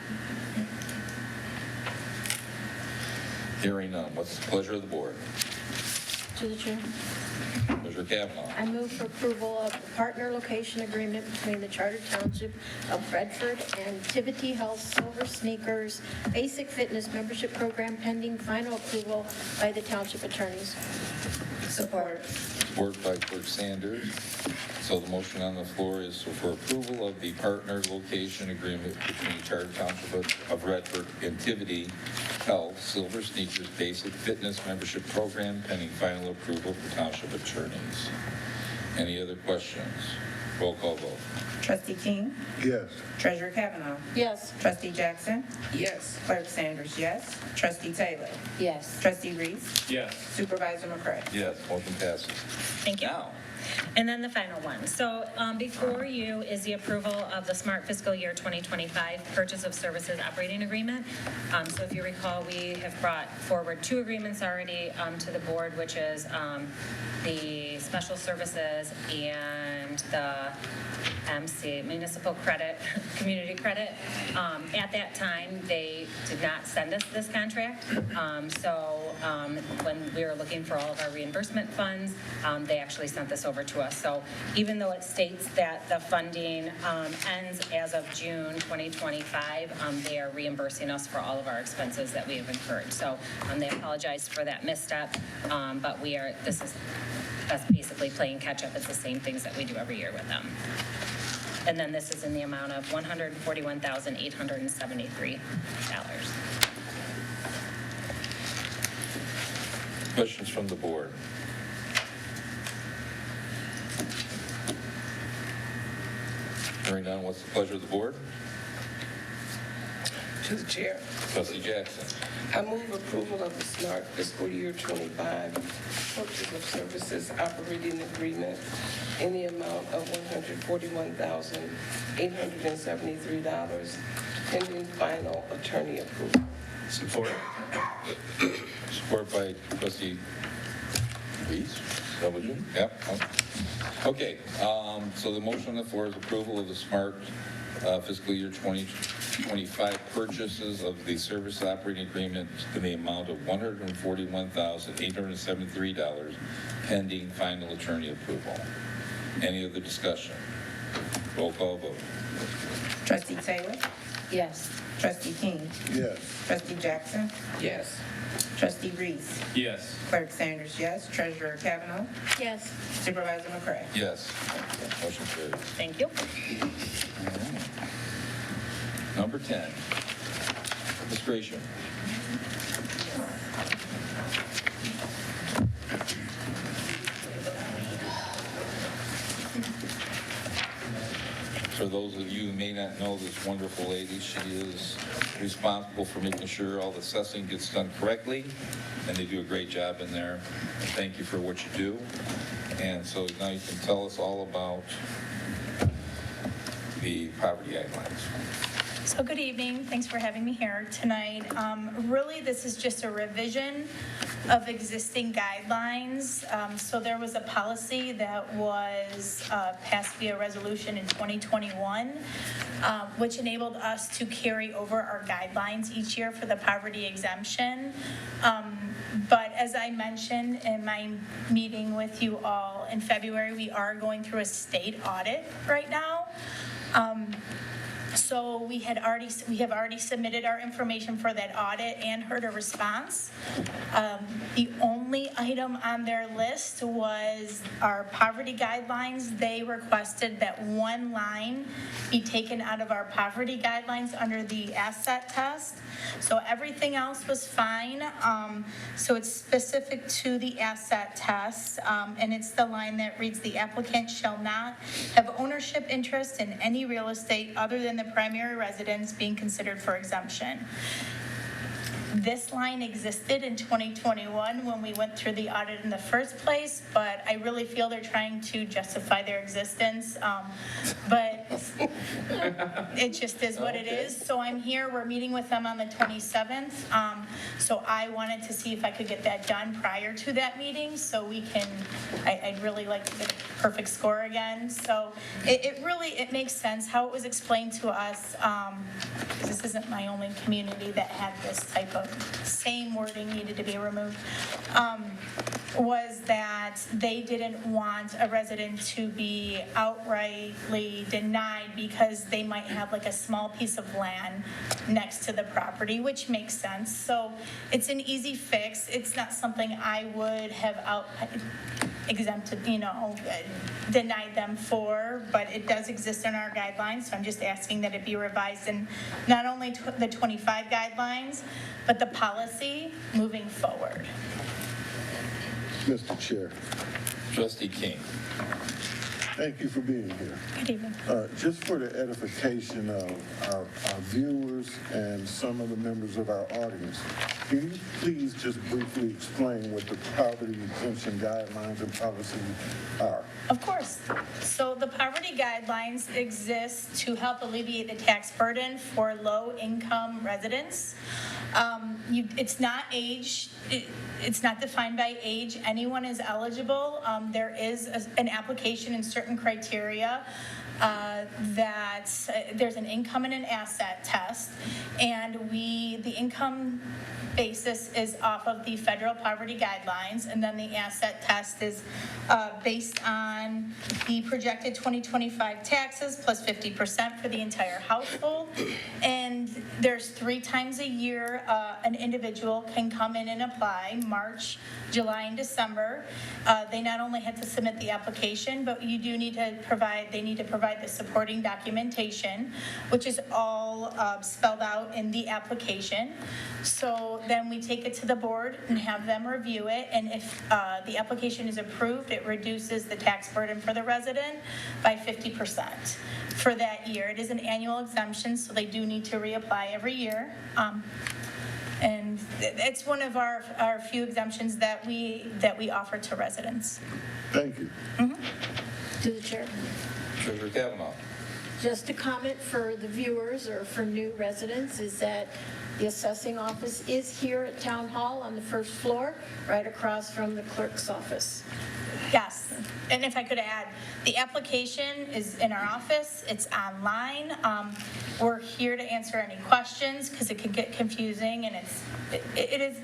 Speaker 1: Hearing none. What's the pleasure of the board?
Speaker 11: To the chair.
Speaker 1: Treasurer Kavanaugh.
Speaker 11: I move for approval of the partner location agreement between the Charter Township of Redford and Tivity Health Silver Sneakers Basic Fitness Membership Program pending final approval by the township attorneys.
Speaker 3: Support.
Speaker 1: Support by Clerk Sanders. So the motion on the floor is for approval of the partner location agreement between Charter Township of Redford and Tivity Health Silver Sneakers Basic Fitness Membership Program pending final approval for township attorneys. Any other questions? Roll call vote.
Speaker 3: Trustee King?
Speaker 20: Yes.
Speaker 3: Treasurer Kavanaugh?
Speaker 11: Yes.
Speaker 3: Trustee Jackson?
Speaker 6: Yes.
Speaker 3: Clerk Sanders, yes. Trustee Taylor?
Speaker 14: Yes.
Speaker 3: Trustee Reese?
Speaker 8: Yes.
Speaker 3: Supervisor McCray?
Speaker 1: Yes, motion passes.
Speaker 19: Thank you.
Speaker 1: Now,
Speaker 19: And then the final one. So before you is the approval of the Smart Fiscal Year 2025 Purchase of Services Operating Agreement. So if you recall, we have brought forward 2 agreements already to the board, which is the special services and the municipal credit, community credit. At that time, they did not send us this contract. When we were looking for all of our reimbursement funds, they actually sent this over to us. So even though it states that the funding ends as of June 2025, they are reimbursing us for all of our expenses that we have incurred. So they apologize for that misstep, but that's basically playing catch up. It's the same things that we do every year with them. And then this is in the amount of $141,873.
Speaker 1: questions from the board? Hearing none, what's the pleasure of the board?
Speaker 6: To the chair.
Speaker 1: Trustee Jackson.
Speaker 6: I move approval of the Smart Fiscal Year 25 Purchase of Services Operating Agreement in the amount of $141,873, pending final attorney approval.
Speaker 1: Support. Support by Trustee Reese. Is that what you? Yep. Okay. So the motion on the floor is approval of the Smart Fiscal Year 2025 purchases of the service operating agreement in the amount of $141,873, pending final attorney approval. Any other discussion? Roll call vote.
Speaker 3: Trustee Taylor?
Speaker 14: Yes.
Speaker 3: Trustee King?
Speaker 20: Yes.
Speaker 3: Trustee Jackson?
Speaker 6: Yes.
Speaker 3: Trustee Reese?
Speaker 8: Yes.
Speaker 3: Clerk Sanders, yes. Treasurer Kavanaugh?
Speaker 11: Yes.
Speaker 3: Supervisor McCray?
Speaker 1: Yes. Motion carries.
Speaker 19: Thank you.
Speaker 1: Number 10, Ms. Gratian. For those of you who may not know this wonderful lady, she is responsible for making sure all the assessing gets done correctly, and they do a great job in there. And thank you for what you do. And so now you can tell us all about the poverty guidelines.
Speaker 21: So good evening. Thanks for having me here tonight. Really, this is just a revision of existing guidelines. So there was a policy that was passed via resolution in 2021, which enabled us to carry over our guidelines each year for the poverty exemption. But as I mentioned in my meeting with you all in February, we are going through a state audit right now. So we have already submitted our information for that audit and heard a response. The only item on their list was our poverty guidelines. They requested that one line be taken out of our poverty guidelines under the asset test. So everything else was fine. So it's specific to the asset test, and it's the line that reads, "The applicant shall not have ownership interest in any real estate other than the primary residence being considered for exemption." This line existed in 2021 when we went through the audit in the first place, but I really feel they're trying to justify their existence. But it just is what it is. So I'm here, we're meeting with them on the 27th. So I wanted to see if I could get that done prior to that meeting so we can, I'd really like to get a perfect score again. So it makes sense how it was explained to us. This isn't my only community that had this type of same wording needed to be removed, was that they didn't want a resident to be outrightly denied because they might have like a small piece of land next to the property, which makes sense. So it's an easy fix. It's not something I would have exempted, denied them for, but it does exist in our guidelines, so I'm just asking that it be revised in not only the 25 guidelines, but the policy moving forward.
Speaker 20: Mr. Chair.
Speaker 1: Trustee King.
Speaker 20: Thank you for being here.
Speaker 21: Good evening.
Speaker 20: Just for the edification of our viewers and some of the members of our audience, can you please just briefly explain what the poverty exemption guidelines and policies are?
Speaker 21: Of course. So the poverty guidelines exist to help alleviate the tax burden for low-income residents. It's not age. It's not defined by age. Anyone is eligible. There is an application and certain criteria that there's an income and an asset test, and the income basis is off of the federal poverty guidelines, and then the asset test is based on the projected 2025 taxes plus 50% for the entire household. And there's 3 times a year an individual can come in and apply: March, July, and December. They not only have to submit the application, but they need to provide the supporting documentation, which is all spelled out in the application. So then we take it to the board and have them review it, and if the application is approved, it reduces the tax burden for the resident by 50% for that year. It is an annual exemption, so they do need to reapply every year. And it's one of our few exemptions that we offer to residents.
Speaker 20: Thank you.
Speaker 11: To the chair.
Speaker 1: Treasurer Kavanaugh.
Speaker 11: Just a comment for the viewers or for new residents is that the assessing office is here at Town Hall on the first floor, right across from the clerk's office.
Speaker 21: Yes, and if I could add, the application is in our office, it's online. We're here to answer any questions because it can get confusing, and it is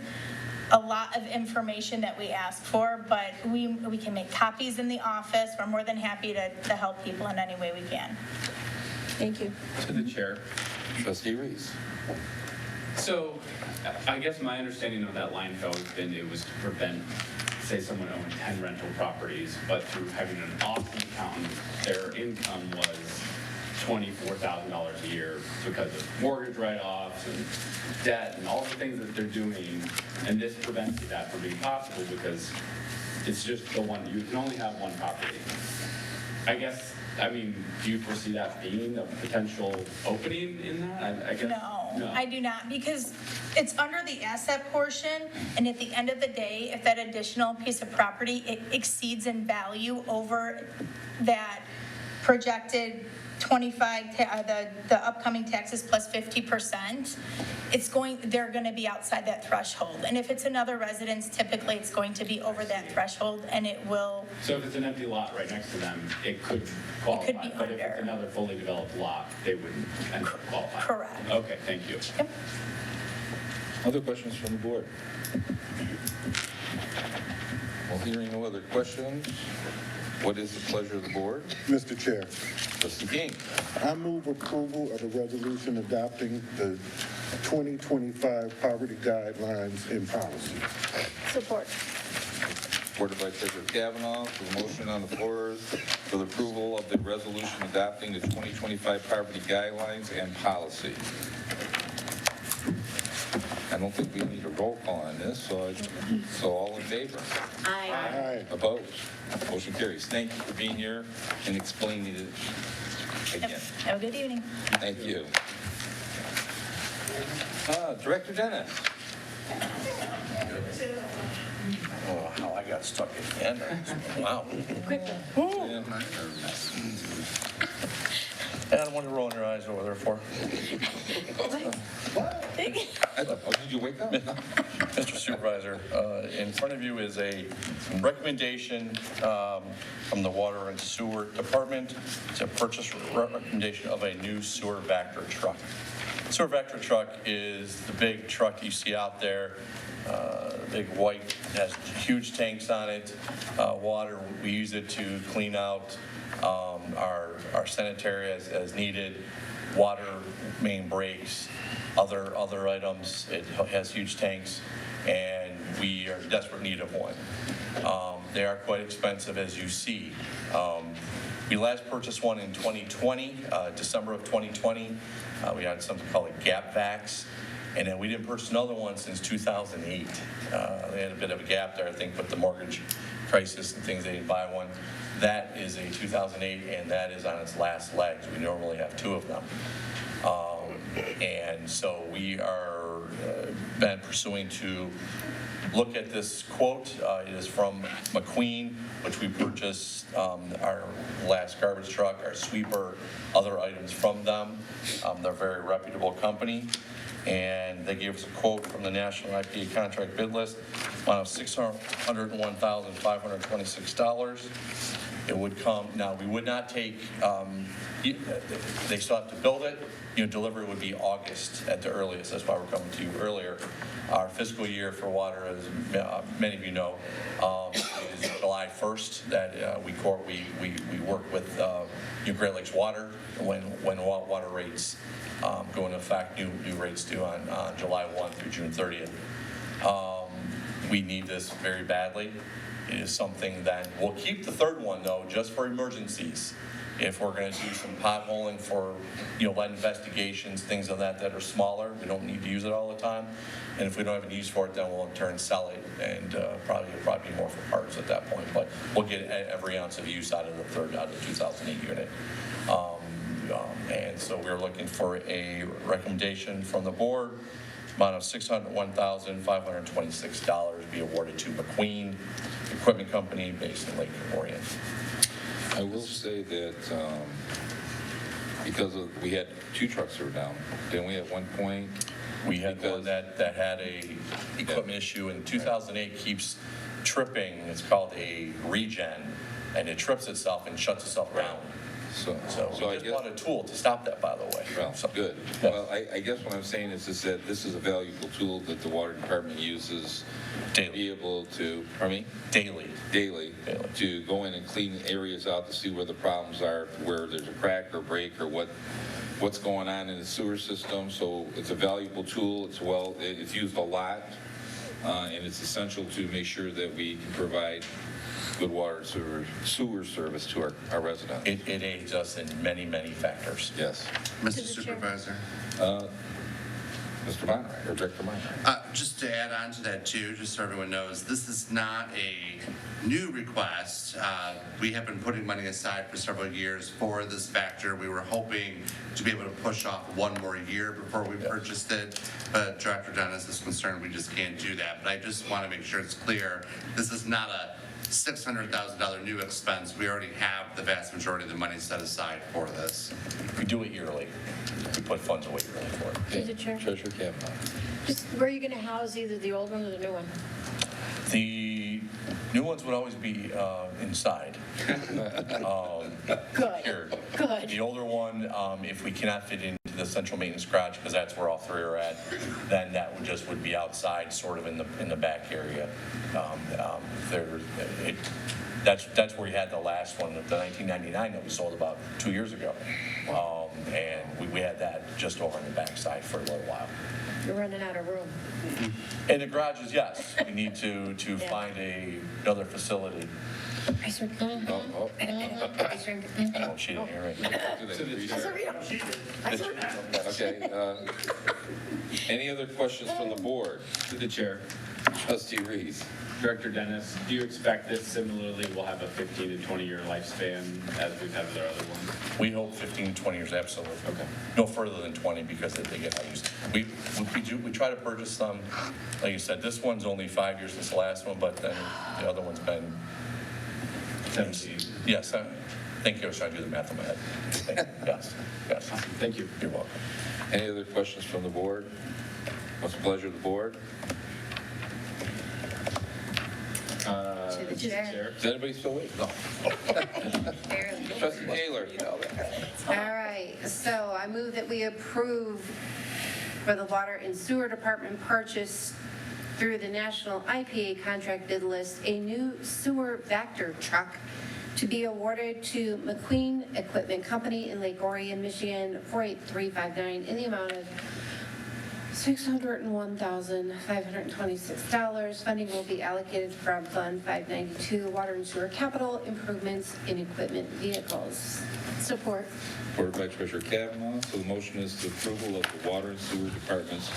Speaker 21: a lot of information that we ask for, but we can make copies in the office. We're more than happy to help people in any way we can.
Speaker 11: Thank you.
Speaker 2: To the chair.
Speaker 1: Trustee Reese.
Speaker 2: So I guess my understanding of that line has always been it was to prevent, say someone owned 10 rental properties, but through having an awesome accountant, their income was $24,000 a year because of mortgage write-offs and debt and all the things that they're doing. And this prevents that from being possible because it's just the one, you can only have one property. I guess, I mean, do you foresee that being a potential opening in that? I guess.
Speaker 21: No, I do not, because it's under the asset portion, and at the end of the day, if that additional piece of property, it exceeds in value over that projected 25, the upcoming taxes plus 50%, they're gonna be outside that threshold. And if it's another residence, typically it's going to be over that threshold, and it will,
Speaker 2: So if it's an empty lot right next to them, it could qualify.
Speaker 21: It could be
Speaker 2: But if
Speaker 21: under.
Speaker 2: it's another fully developed lot, they wouldn't end up qualifying.
Speaker 21: Correct.
Speaker 2: Okay, thank you.
Speaker 1: Other questions from the board? Well, hearing no other questions, what is the pleasure of the board?
Speaker 20: Mr. Chair,
Speaker 1: Trustee King.
Speaker 20: I move approval of the resolution adopting the 2025 poverty guidelines and policy.
Speaker 11: Support.
Speaker 1: Supported by Treasurer Kavanaugh. The motion on the floor is for the approval of the resolution adopting the 2025 poverty guidelines and policy. I don't think we need a roll call on this, so all in favor?
Speaker 20: Aye.
Speaker 1: Opposed? Motion carries. Thank you for being here and explaining it again.
Speaker 21: have a good evening.
Speaker 1: Thank you. Director Dennis.
Speaker 13: Oh, how I got stuck again. Wow. And I wonder rolling your eyes over there for.
Speaker 1: Oh, did you wake up?
Speaker 13: Mr. Supervisor, in front of you is a recommendation from the Water and Sewer Department to purchase recommendation of a new sewer Vector truck. Sewer Vector truck is the big truck you see out there, big white, has huge tanks on it, water. We use it to clean out our sanitary as needed, water main breaks, other items. It has huge tanks, and we are in desperate need of one. They are quite expensive, as you see. We last purchased one in 2020, December of 2020. We had something called a gap vax, and then we didn't purchase another one since 2008. They had a bit of a gap there, I think, with the mortgage crisis and things. They didn't buy one. That is a 2008, and that is on its last legs. We normally have two of them. And so we are been pursuing to look at this quote. It is from McQueen, which we purchased our last garbage truck, our sweeper, other items from them. They're a very reputable company. And they gave us a quote from the National IPA contract bid list of $601,526. It would come, now we would not take, they still have to build it. Delivery would be August at the earliest. That's why we're coming to you earlier. Our fiscal year for water, as many of you know, is July 1st. That we work with Great Lakes Water when water rates go into effect. New rates due on July 1 through June 30th. We need this very badly. It is something that we'll keep the third one though, just for emergencies. If we're going to do some potholing for, lead investigations, things of that are smaller, we don't need to use it all the time. And if we don't have a use for it, then we'll in turn sell it, and probably be more for parts at that point. But we'll get every ounce of use out of the 2008 unit. And so we're looking for a recommendation from the board. Amount of $601,526 be awarded to McQueen Equipment Company based in Lake Orion.
Speaker 1: I will say that because we had two trucks that were down, didn't we at one point?
Speaker 13: We had one that had a equipment issue in 2008 keeps tripping. It's called a regen, and it trips itself and shuts itself down. So we just bought a tool to stop that, by the way.
Speaker 1: Well, good. Well, I guess what I'm saying is that this is a valuable tool that the water department uses to be able to,
Speaker 13: Daily,
Speaker 1: to go in and clean areas out to see where the problems are, where there's a crack or break or what's going on in the sewer system. So it's a valuable tool. It's used a lot, and it's essential to make sure that we can provide good water and sewer service to our residents.
Speaker 13: It aids us in many, many factors.
Speaker 1: Yes.
Speaker 10: Mr. Supervisor.
Speaker 1: Mr. Monroy, or Director Monroy.
Speaker 10: Just to add on to that too, just so everyone knows, this is not a new request. We have been putting money aside for several years for this factor. We were hoping to be able to push off one more year before we purchased it, but Director Dennis is concerned we just can't do that. But I just want to make sure it's clear, this is not a $600,000 new expense. We already have the vast majority of the money set aside for this.
Speaker 13: We do it yearly. We put funds away yearly for it.
Speaker 11: Through the chair.
Speaker 1: Treasurer Kavanaugh.
Speaker 11: Just where are you going to house either the old one or the new one?
Speaker 13: The new ones would always be inside.
Speaker 11: Good.
Speaker 13: Here.
Speaker 11: Good.
Speaker 13: The older one, if we cannot fit into the central maintenance garage, because that's where all three are at, then that would be outside, sort of in the back area. That's where you had the last one, the 1999 that we sold about 2 years ago. And we had that just over on the backside for a little while.
Speaker 11: You're running out of room.
Speaker 13: And the garages, yes, we need to find another facility.
Speaker 11: Ice rink. Ice rink.
Speaker 13: Oh, she didn't hear it.
Speaker 1: Okay. Any other questions from the board?
Speaker 2: To the chair.
Speaker 1: Trustee Reese.
Speaker 2: Director Dennis, do you expect this similarly will have a 15 to 20-year lifespan as we've had with our other ones?
Speaker 13: We hope 15 to 20 years, absolutely. Okay. No further than 20 because they get used. We try to purchase them, like you said, this one's only 5 years since the last one, but then the other one's been
Speaker 2: 17.
Speaker 13: Yes, thank you. I was trying to do the math in my head. Yes.
Speaker 2: Thank you.
Speaker 13: You're welcome.
Speaker 1: Any other questions from the board? What's the pleasure of the board?
Speaker 14: To the chair.
Speaker 1: Is anybody still waiting? No. Trustee Taylor.
Speaker 14: All right, so I move that we approve for the Water and Sewer Department purchase through the National IPA contract bid list, a new sewer Vector truck to be awarded to McQueen Equipment Company in Lake Orion, Michigan, 48359 in the amount of $601,526. Funding will be allocated from Fund 592, Water and Sewer Capital Improvements in Equipment Vehicles.
Speaker 11: Support.
Speaker 1: Supported by Treasurer Kavanaugh. So the motion is the approval of the Water and Sewer Department's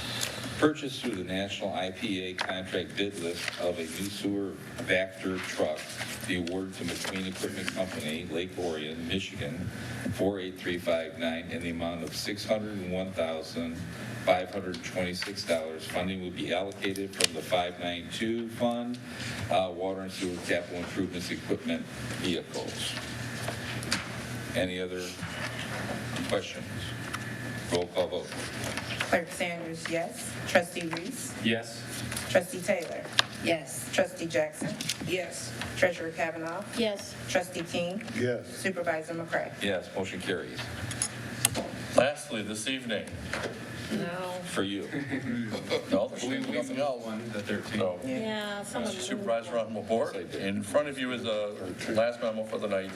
Speaker 1: purchase through the National IPA contract bid list of a new sewer Vector truck, the award to McQueen Equipment Company, Lake Orion, Michigan, 48359, in the amount of $601,526. Funding will be allocated from the 592 fund, Water and Sewer Capital Improvements Equipment Vehicles. Any other questions? Roll call vote.
Speaker 3: Clerk Sanders, yes. Trustee Reese.
Speaker 2: Yes.
Speaker 3: Trustee Taylor.
Speaker 14: Yes.
Speaker 3: Trustee Jackson.
Speaker 6: Yes.
Speaker 3: Treasurer Kavanaugh.
Speaker 11: Yes.
Speaker 3: Trustee King.
Speaker 20: Yes.
Speaker 3: Supervisor McCray.
Speaker 1: Yes, motion carries.
Speaker 13: Lastly, this evening,
Speaker 11: No.
Speaker 1: For you.
Speaker 13: no, there's nothing else.
Speaker 2: The 13.
Speaker 13: So,
Speaker 11: Yeah, some of
Speaker 13: Mr.
Speaker 11: them.
Speaker 13: Supervisor on the board, in front of you is a last memo for the night,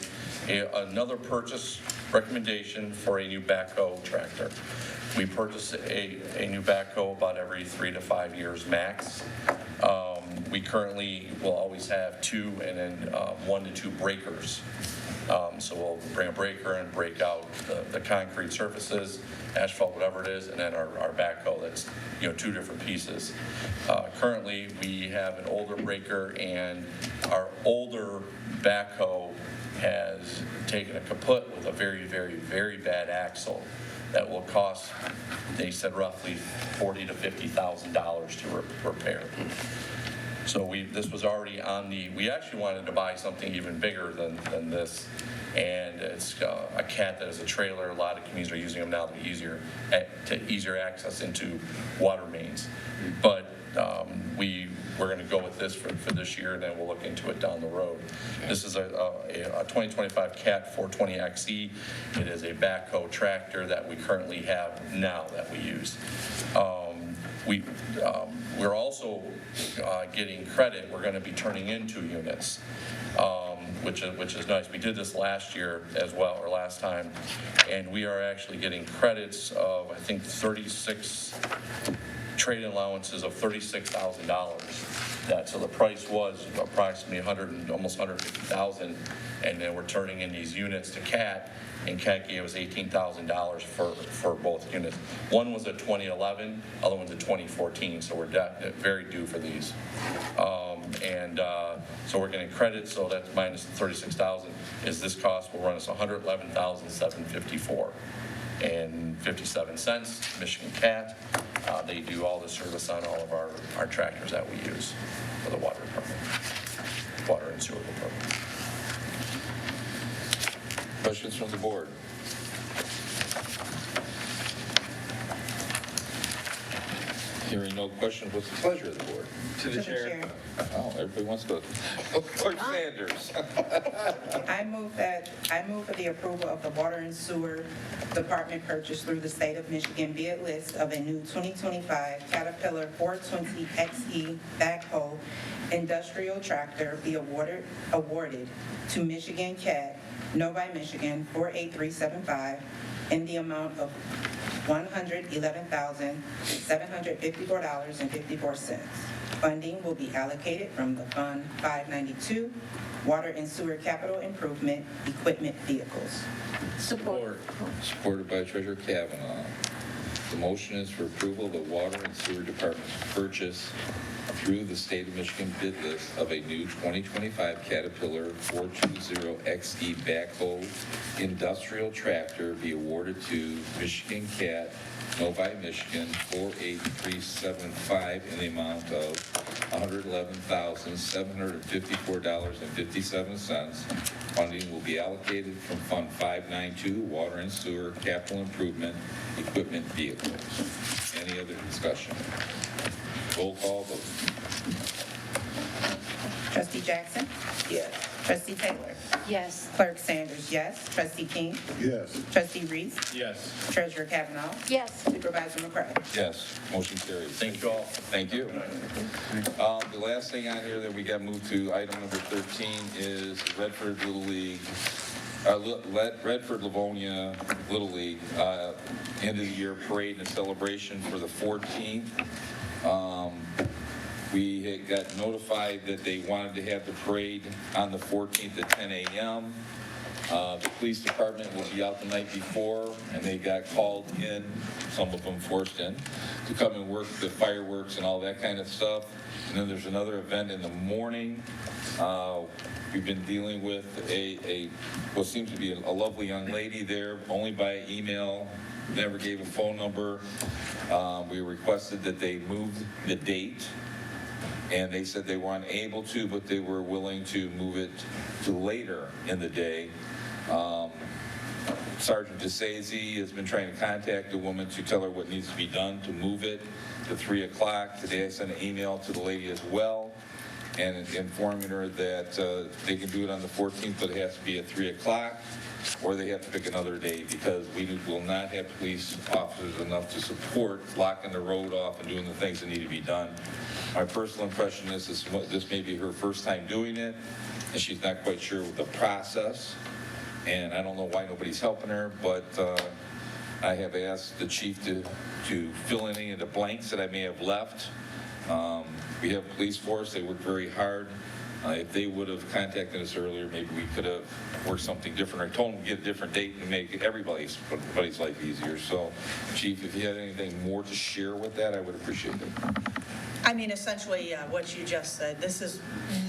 Speaker 13: another purchase recommendation for a new backhoe tractor. We purchase a new backhoe about every 3 to 5 years max. We currently will always have 2 and then 1 to 2 breakers. So we'll bring a breaker and break out the concrete surfaces, asphalt, whatever it is, and then our backhoe that's, 2 different pieces. Currently, we have an older breaker, and our older backhoe has taken a kaput with a very, very, very bad axle that will cost, they said, roughly $40,000 to $50,000 to repair. So this was already on we actually wanted to buy something even bigger than this. And it's a cat that is a trailer. A lot of communities are using them now to easier access into water mains. But we're going to go with this for this year, and then we'll look into it down the road. This is a 2025 Cat 420XE. It is a backhoe tractor that we currently have now that we use. We're also getting credit. We're going to be turning in 2 units, which is nice. We did this last year as well, or last time, and we are actually getting credits of, I think, 36 trade allowances of $36,000 that. So the price was approximately almost 150,000, and then we're turning in these units to CAT, and CAT gave us $18,000 for both units. One was a 2011, other one's a 2014, so we're very due for these. So we're getting credit, so that's minus the 36,000. Is this cost will run us 111,754 and 57 cents. Michigan CAT, they do all the service on all of our tractors that we use for the water department, water and sewer department.
Speaker 1: Questions from the board? Hearing no questions, what's the pleasure of the board?
Speaker 3: To the chair.
Speaker 1: Oh, everybody wants to go. Clerk Sanders.
Speaker 3: I move for the approval of the Water and Sewer Department purchase through the state of Michigan bid list of a new 2025 Caterpillar 420 XE backhoe industrial tractor be awarded to Michigan CAT, Novi, Michigan 48375 in the amount of $111,754.54. Funding will be allocated from the Fund 592, Water and Sewer Capital Improvement Equipment Vehicles.
Speaker 14: Support.
Speaker 1: Supported by Treasurer Kavanaugh. The motion is for approval of the Water and Sewer Department's purchase through the state of Michigan bid list of a new 2025 Caterpillar 420 XE backhoe industrial tractor be awarded to Michigan CAT, Novi, Michigan 48375 in the amount of $111,754.57. Funding will be allocated from Fund 592, Water and Sewer Capital Improvement Equipment Vehicles. Any other discussion? Roll call vote.
Speaker 3: Trustee Jackson? Yes. Trustee Taylor?
Speaker 14: Yes.
Speaker 3: Clerk Sanders, yes. Trustee King?
Speaker 20: Yes.
Speaker 3: Trustee Reese?
Speaker 8: Yes.
Speaker 3: Treasurer Kavanaugh?
Speaker 14: Yes.
Speaker 3: Supervisor McCray?
Speaker 1: Yes, motion carries.
Speaker 13: Thank you all.
Speaker 1: Thank you. The last thing on here that we got moved to, item number 13, is Redford Little League, Redford Livonia Little League, end of the year parade and celebration for the 14th. We had got notified that they wanted to have the parade on the 14th at 10 a.m. The police department will be out the night before, and they got called in, some of them forced in, to come and work the fireworks and all that kind of stuff. And then there's another event in the morning. We've been dealing with what seems to be a lovely young lady there, only by email, never gave a phone number. We requested that they move the date, and they said they were unable to, but they were willing to move it to later in the day. Sergeant DeSazy has been trying to contact the woman to tell her what needs to be done to move it to 3 o'clock. Today I sent an email to the lady as well, and informing her that they can do it on the 14th, but it has to be at 3 o'clock, or they have to pick another day, because we will not have police officers enough to support blocking the road off and doing the things that need to be done. My personal impression is this may be her first time doing it, and she's not quite sure with the process, and I don't know why nobody's helping her, but I have asked the chief to fill in any of the blanks that I may have left. We have a police force, they work very hard. If they would have contacted us earlier, maybe we could have worked something different. I told them to get a different date and make everybody's life easier. So, Chief, if you had anything more to share with that, I would appreciate it.
Speaker 17: I mean, essentially, what you just said, this is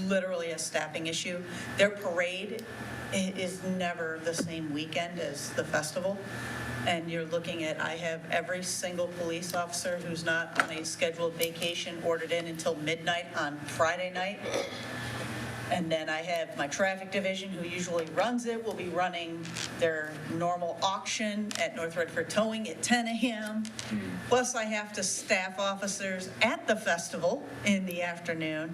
Speaker 17: literally a staffing issue. Their parade is never the same weekend as the festival. And you're looking at, I have every single police officer who's not on a scheduled vacation ordered in until midnight on Friday night. And then I have my traffic division, who usually runs it, will be running their normal auction at North Redford Towing at 10 a.m. Plus, I have to staff officers at the festival in the afternoon.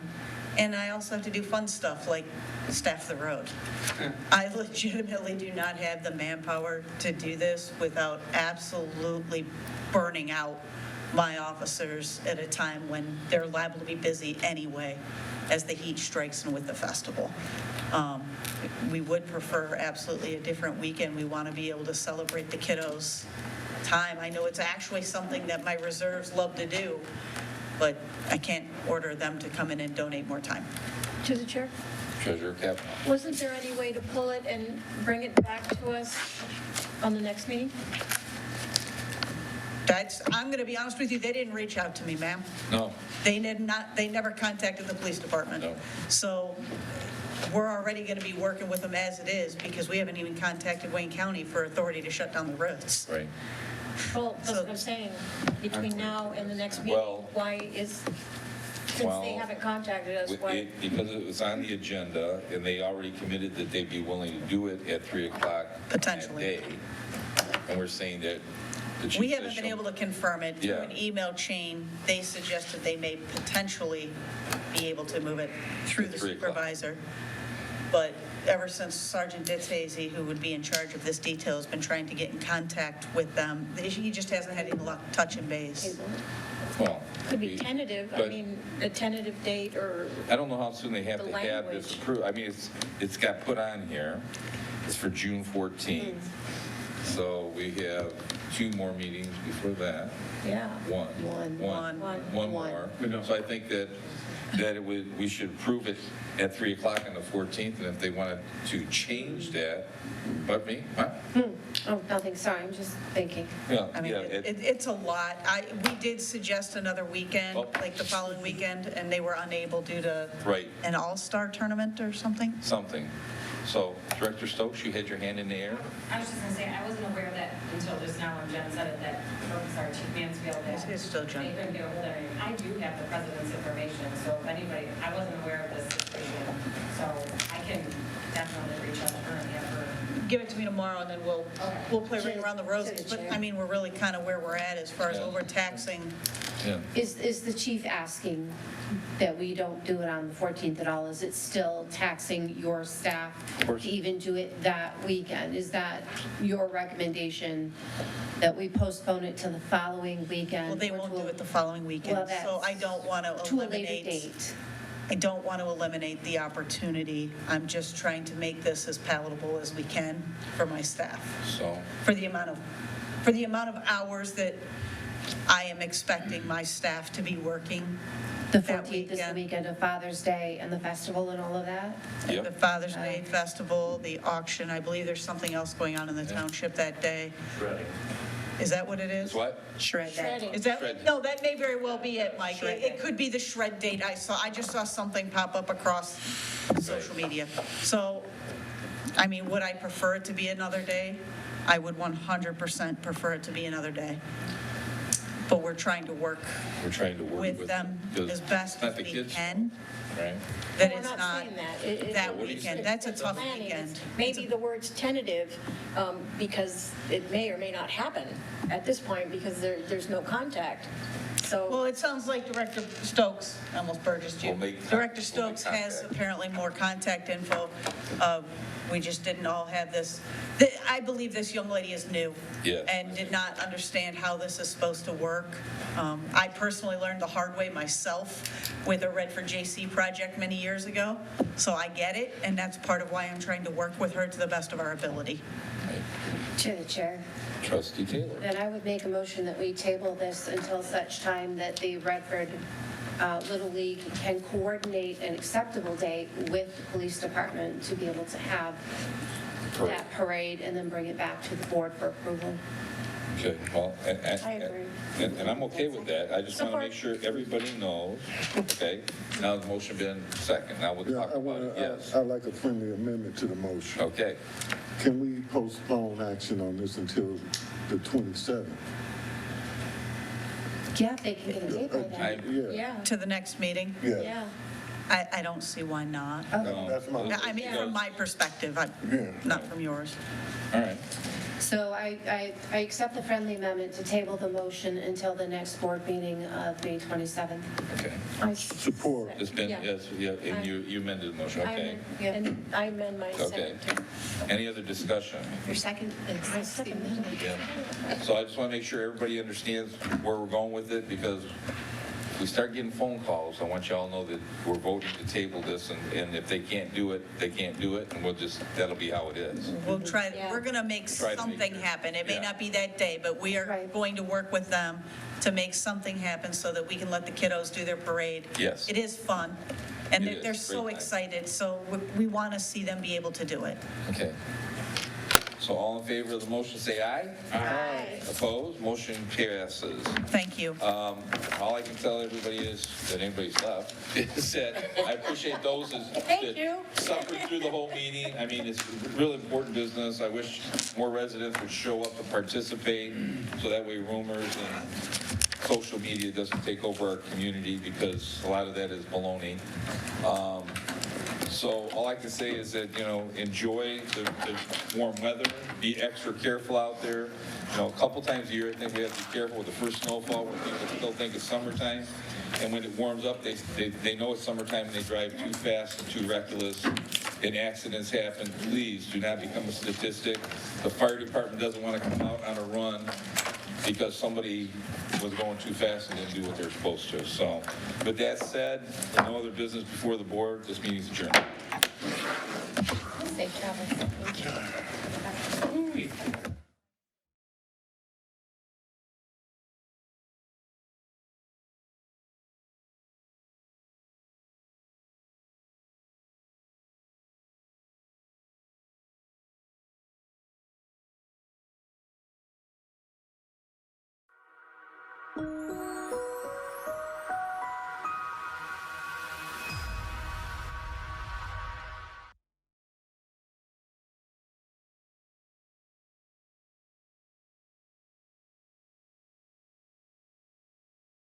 Speaker 17: And I also have to do fun stuff like staff the road. I legitimately do not have the manpower to do this without absolutely burning out my officers at a time when they're liable to be busy anyway, as the heat strikes and with the festival. We would prefer absolutely a different weekend. We want to be able to celebrate the kiddos' time. I know it's actually something that my reserves love to do, but I can't order them to come in and donate more time.
Speaker 11: To the chair.
Speaker 1: Treasurer Cap.
Speaker 11: Wasn't there any way to pull it and bring it back to us on the next meeting?
Speaker 17: I'm going to be honest with you, they didn't reach out to me, ma'am.
Speaker 1: No.
Speaker 17: They never contacted the police department.
Speaker 1: No.
Speaker 17: So we're already going to be working with them as it is because we haven't even contacted Wayne County for authority to shut down the roads.
Speaker 1: Right.
Speaker 11: Well, that's what I'm saying. Between now and the next meeting,
Speaker 1: Well-
Speaker 11: since they haven't contacted us, why?
Speaker 1: Because it was on the agenda, and they already committed that they'd be willing to do it at 3 o'clock
Speaker 17: Potentially.
Speaker 1: that day. And we're saying that the chief
Speaker 17: We
Speaker 1: says
Speaker 17: haven't been
Speaker 1: she'll-
Speaker 17: able to confirm it. Through
Speaker 1: Yeah.
Speaker 17: an email chain, they suggested they may potentially be able to move it through the
Speaker 1: 3 o'clock.
Speaker 17: supervisor. But ever since Sergeant Ditzazy, who would be in charge of this detail, has been trying to get in contact with them, he just hasn't had any luck touching base.
Speaker 1: Well,
Speaker 11: Could be tentative, I
Speaker 1: but-
Speaker 11: mean, a tentative date or,
Speaker 1: I don't know how soon they have
Speaker 11: The
Speaker 1: to have this
Speaker 11: language.
Speaker 1: approved. I mean, it's got put on here. It's for June 14th. So we have 2 more meetings before that.
Speaker 11: yeah.
Speaker 1: One more. So I think that we should approve it at 3 o'clock on the 14th, and if they wanted to change that, but me, huh?
Speaker 14: Oh, nothing, sorry, I'm just thinking.
Speaker 1: Yeah,
Speaker 17: I mean,
Speaker 1: yeah,
Speaker 17: it's a lot. We did suggest another weekend,
Speaker 1: Oh.
Speaker 17: like the following weekend, and they were unable due to
Speaker 1: Right,
Speaker 17: an all-star tournament or something.
Speaker 1: something. So Director Stokes, you had your hand in the air?
Speaker 7: I was just gonna say, I wasn't aware that until just now when Jen said it, that, sorry, Chief Mansfield, that
Speaker 17: It's still Jen.
Speaker 7: they couldn't get a hold of it. I do have the president's information, so if anybody, I wasn't aware of this situation, so I can definitely reach out to her and have her.
Speaker 17: Give it to me tomorrow, and then we'll play ring around the roses. But, I mean, we're really kind of where we're at as far as
Speaker 1: Yeah.
Speaker 17: overtaxing.
Speaker 1: Yeah.
Speaker 14: Is the chief asking that we don't do it on the 14th at all? Is it still taxing your staff
Speaker 1: course.
Speaker 14: to even do it that weekend? Is that your recommendation, that we postpone it to the following weekend?
Speaker 17: Well, they
Speaker 14: or
Speaker 17: won't
Speaker 14: to
Speaker 17: do
Speaker 14: a-
Speaker 17: it the following weekend,
Speaker 14: Well,
Speaker 17: so I don't want to
Speaker 14: To a later
Speaker 17: eliminate.
Speaker 14: date.
Speaker 17: I don't want to eliminate the opportunity. I'm just trying to make this as palatable as we can for my staff,
Speaker 1: So,
Speaker 17: for the amount of hours that I am expecting my staff to be working.
Speaker 14: The
Speaker 17: that
Speaker 14: 14th is the weekend of Father's Day and the festival and all of that?
Speaker 17: The Father's Day Festival, the auction, I believe there's something else going on in the township that day. Is that what it is?
Speaker 1: what?
Speaker 17: Shredding. Is that, no, that may very well be it, Mike. It could be the shred date I just saw something pop up across social media. So, I mean, would I prefer it to be another day? I would 100% prefer it to be another day. But we're trying to work
Speaker 1: We're trying to work
Speaker 17: with them
Speaker 1: because
Speaker 17: as best
Speaker 1: it's not
Speaker 17: as
Speaker 1: the
Speaker 17: we
Speaker 1: kids'
Speaker 17: can,
Speaker 1: Right?
Speaker 17: that
Speaker 11: We're
Speaker 17: it's
Speaker 11: not
Speaker 17: not
Speaker 11: saying that.
Speaker 17: that
Speaker 1: What do you
Speaker 17: weekend.
Speaker 1: say?
Speaker 17: That's a
Speaker 11: It's
Speaker 17: tough
Speaker 11: planning.
Speaker 17: weekend.
Speaker 11: It's Maybe the word's tentative, because it may or may not happen at this point, because there's no contact. So,
Speaker 17: Well, it sounds like Director Stokes, I almost Burgess you.
Speaker 1: We'll make-
Speaker 17: Director
Speaker 1: we'll make
Speaker 17: Stokes has
Speaker 1: contact.
Speaker 17: apparently more contact info. We just didn't all have this. I believe this young lady is new.
Speaker 1: Yes.
Speaker 17: And did not understand how this is supposed to work. I personally learned the hard way myself with a Redford JC project many years ago. So I get it, and that's part of why I'm trying to work with her to the best of our ability.
Speaker 14: To the chair.
Speaker 1: Trustee Taylor.
Speaker 14: Then I would make a motion that we table this until such time that the Redford Little League can coordinate an acceptable date with the police department to be able to have that parade and then bring it back to the board for approval.
Speaker 1: Okay, well,
Speaker 14: I agree.
Speaker 1: and I'm okay with that. I just want to make sure everybody knows, okay? Now the motion been second. Now we'll
Speaker 20: Yeah,
Speaker 1: talk about it. Yes.
Speaker 20: I'd like a friendly amendment to the motion.
Speaker 1: Okay.
Speaker 20: Can we postpone action on this until the 27th?
Speaker 14: Yeah, they can get a date by then.
Speaker 20: Yeah.
Speaker 17: To the next meeting?
Speaker 20: Yeah.
Speaker 14: Yeah.
Speaker 17: I don't see why not.
Speaker 1: No.
Speaker 20: That's my,
Speaker 17: I mean, from my perspective,
Speaker 20: Yeah.
Speaker 17: not from yours.
Speaker 1: All right.
Speaker 14: So I accept the friendly amendment to table the motion until the next board meeting of May 27th.
Speaker 1: Okay.
Speaker 20: support.
Speaker 1: It's been,
Speaker 14: Yeah.
Speaker 1: yes, yeah, and you amended the motion, okay.
Speaker 11: and I amend my
Speaker 1: Okay.
Speaker 11: second too.
Speaker 1: Any other discussion?
Speaker 14: Your second?
Speaker 11: My second.
Speaker 1: Yeah. So I just want to make sure everybody understands where we're going with it, because if we start getting phone calls, I want y'all to know that we're voting to table this, and if they can't do it, they can't do it, and that'll be how it is.
Speaker 17: We'll try, we're going to make
Speaker 1: Try to make
Speaker 17: something
Speaker 1: sure.
Speaker 17: happen. It may
Speaker 1: Yeah.
Speaker 17: not be that day, but we are going to work with them to make something happen so that we can let the kiddos do their parade.
Speaker 1: Yes.
Speaker 17: It is fun, and
Speaker 1: It is.
Speaker 17: they're so
Speaker 1: Great time.
Speaker 17: excited, so we want to see them be able to do it.
Speaker 1: Okay. So all in favor of the motion, say aye.
Speaker 17: Aye.
Speaker 1: Opposed? Motion passes.
Speaker 17: Thank you.
Speaker 1: All I can tell everybody is, that anybody's left, is that I appreciate those
Speaker 17: Thank you.
Speaker 1: that suffered through the whole meeting. I mean, it's really important business. I wish more residents would show up to participate, so that way rumors and social media doesn't take over our community, because a lot of that is baloney. So all I can say is that, enjoy the warm weather, be extra careful out there. A couple times a year, I think we have to be careful with the first snowfall, when people still think it's summertime. And when it warms up, they know it's summertime, and they drive too fast and too reckless, and accidents happen. Please do not become a statistic. The fire department doesn't want to come out on a run because somebody was going too fast and didn't do what they're supposed to. So, with that said, no other business before the board. This meeting is adjourned.
Speaker 14: Safe travels.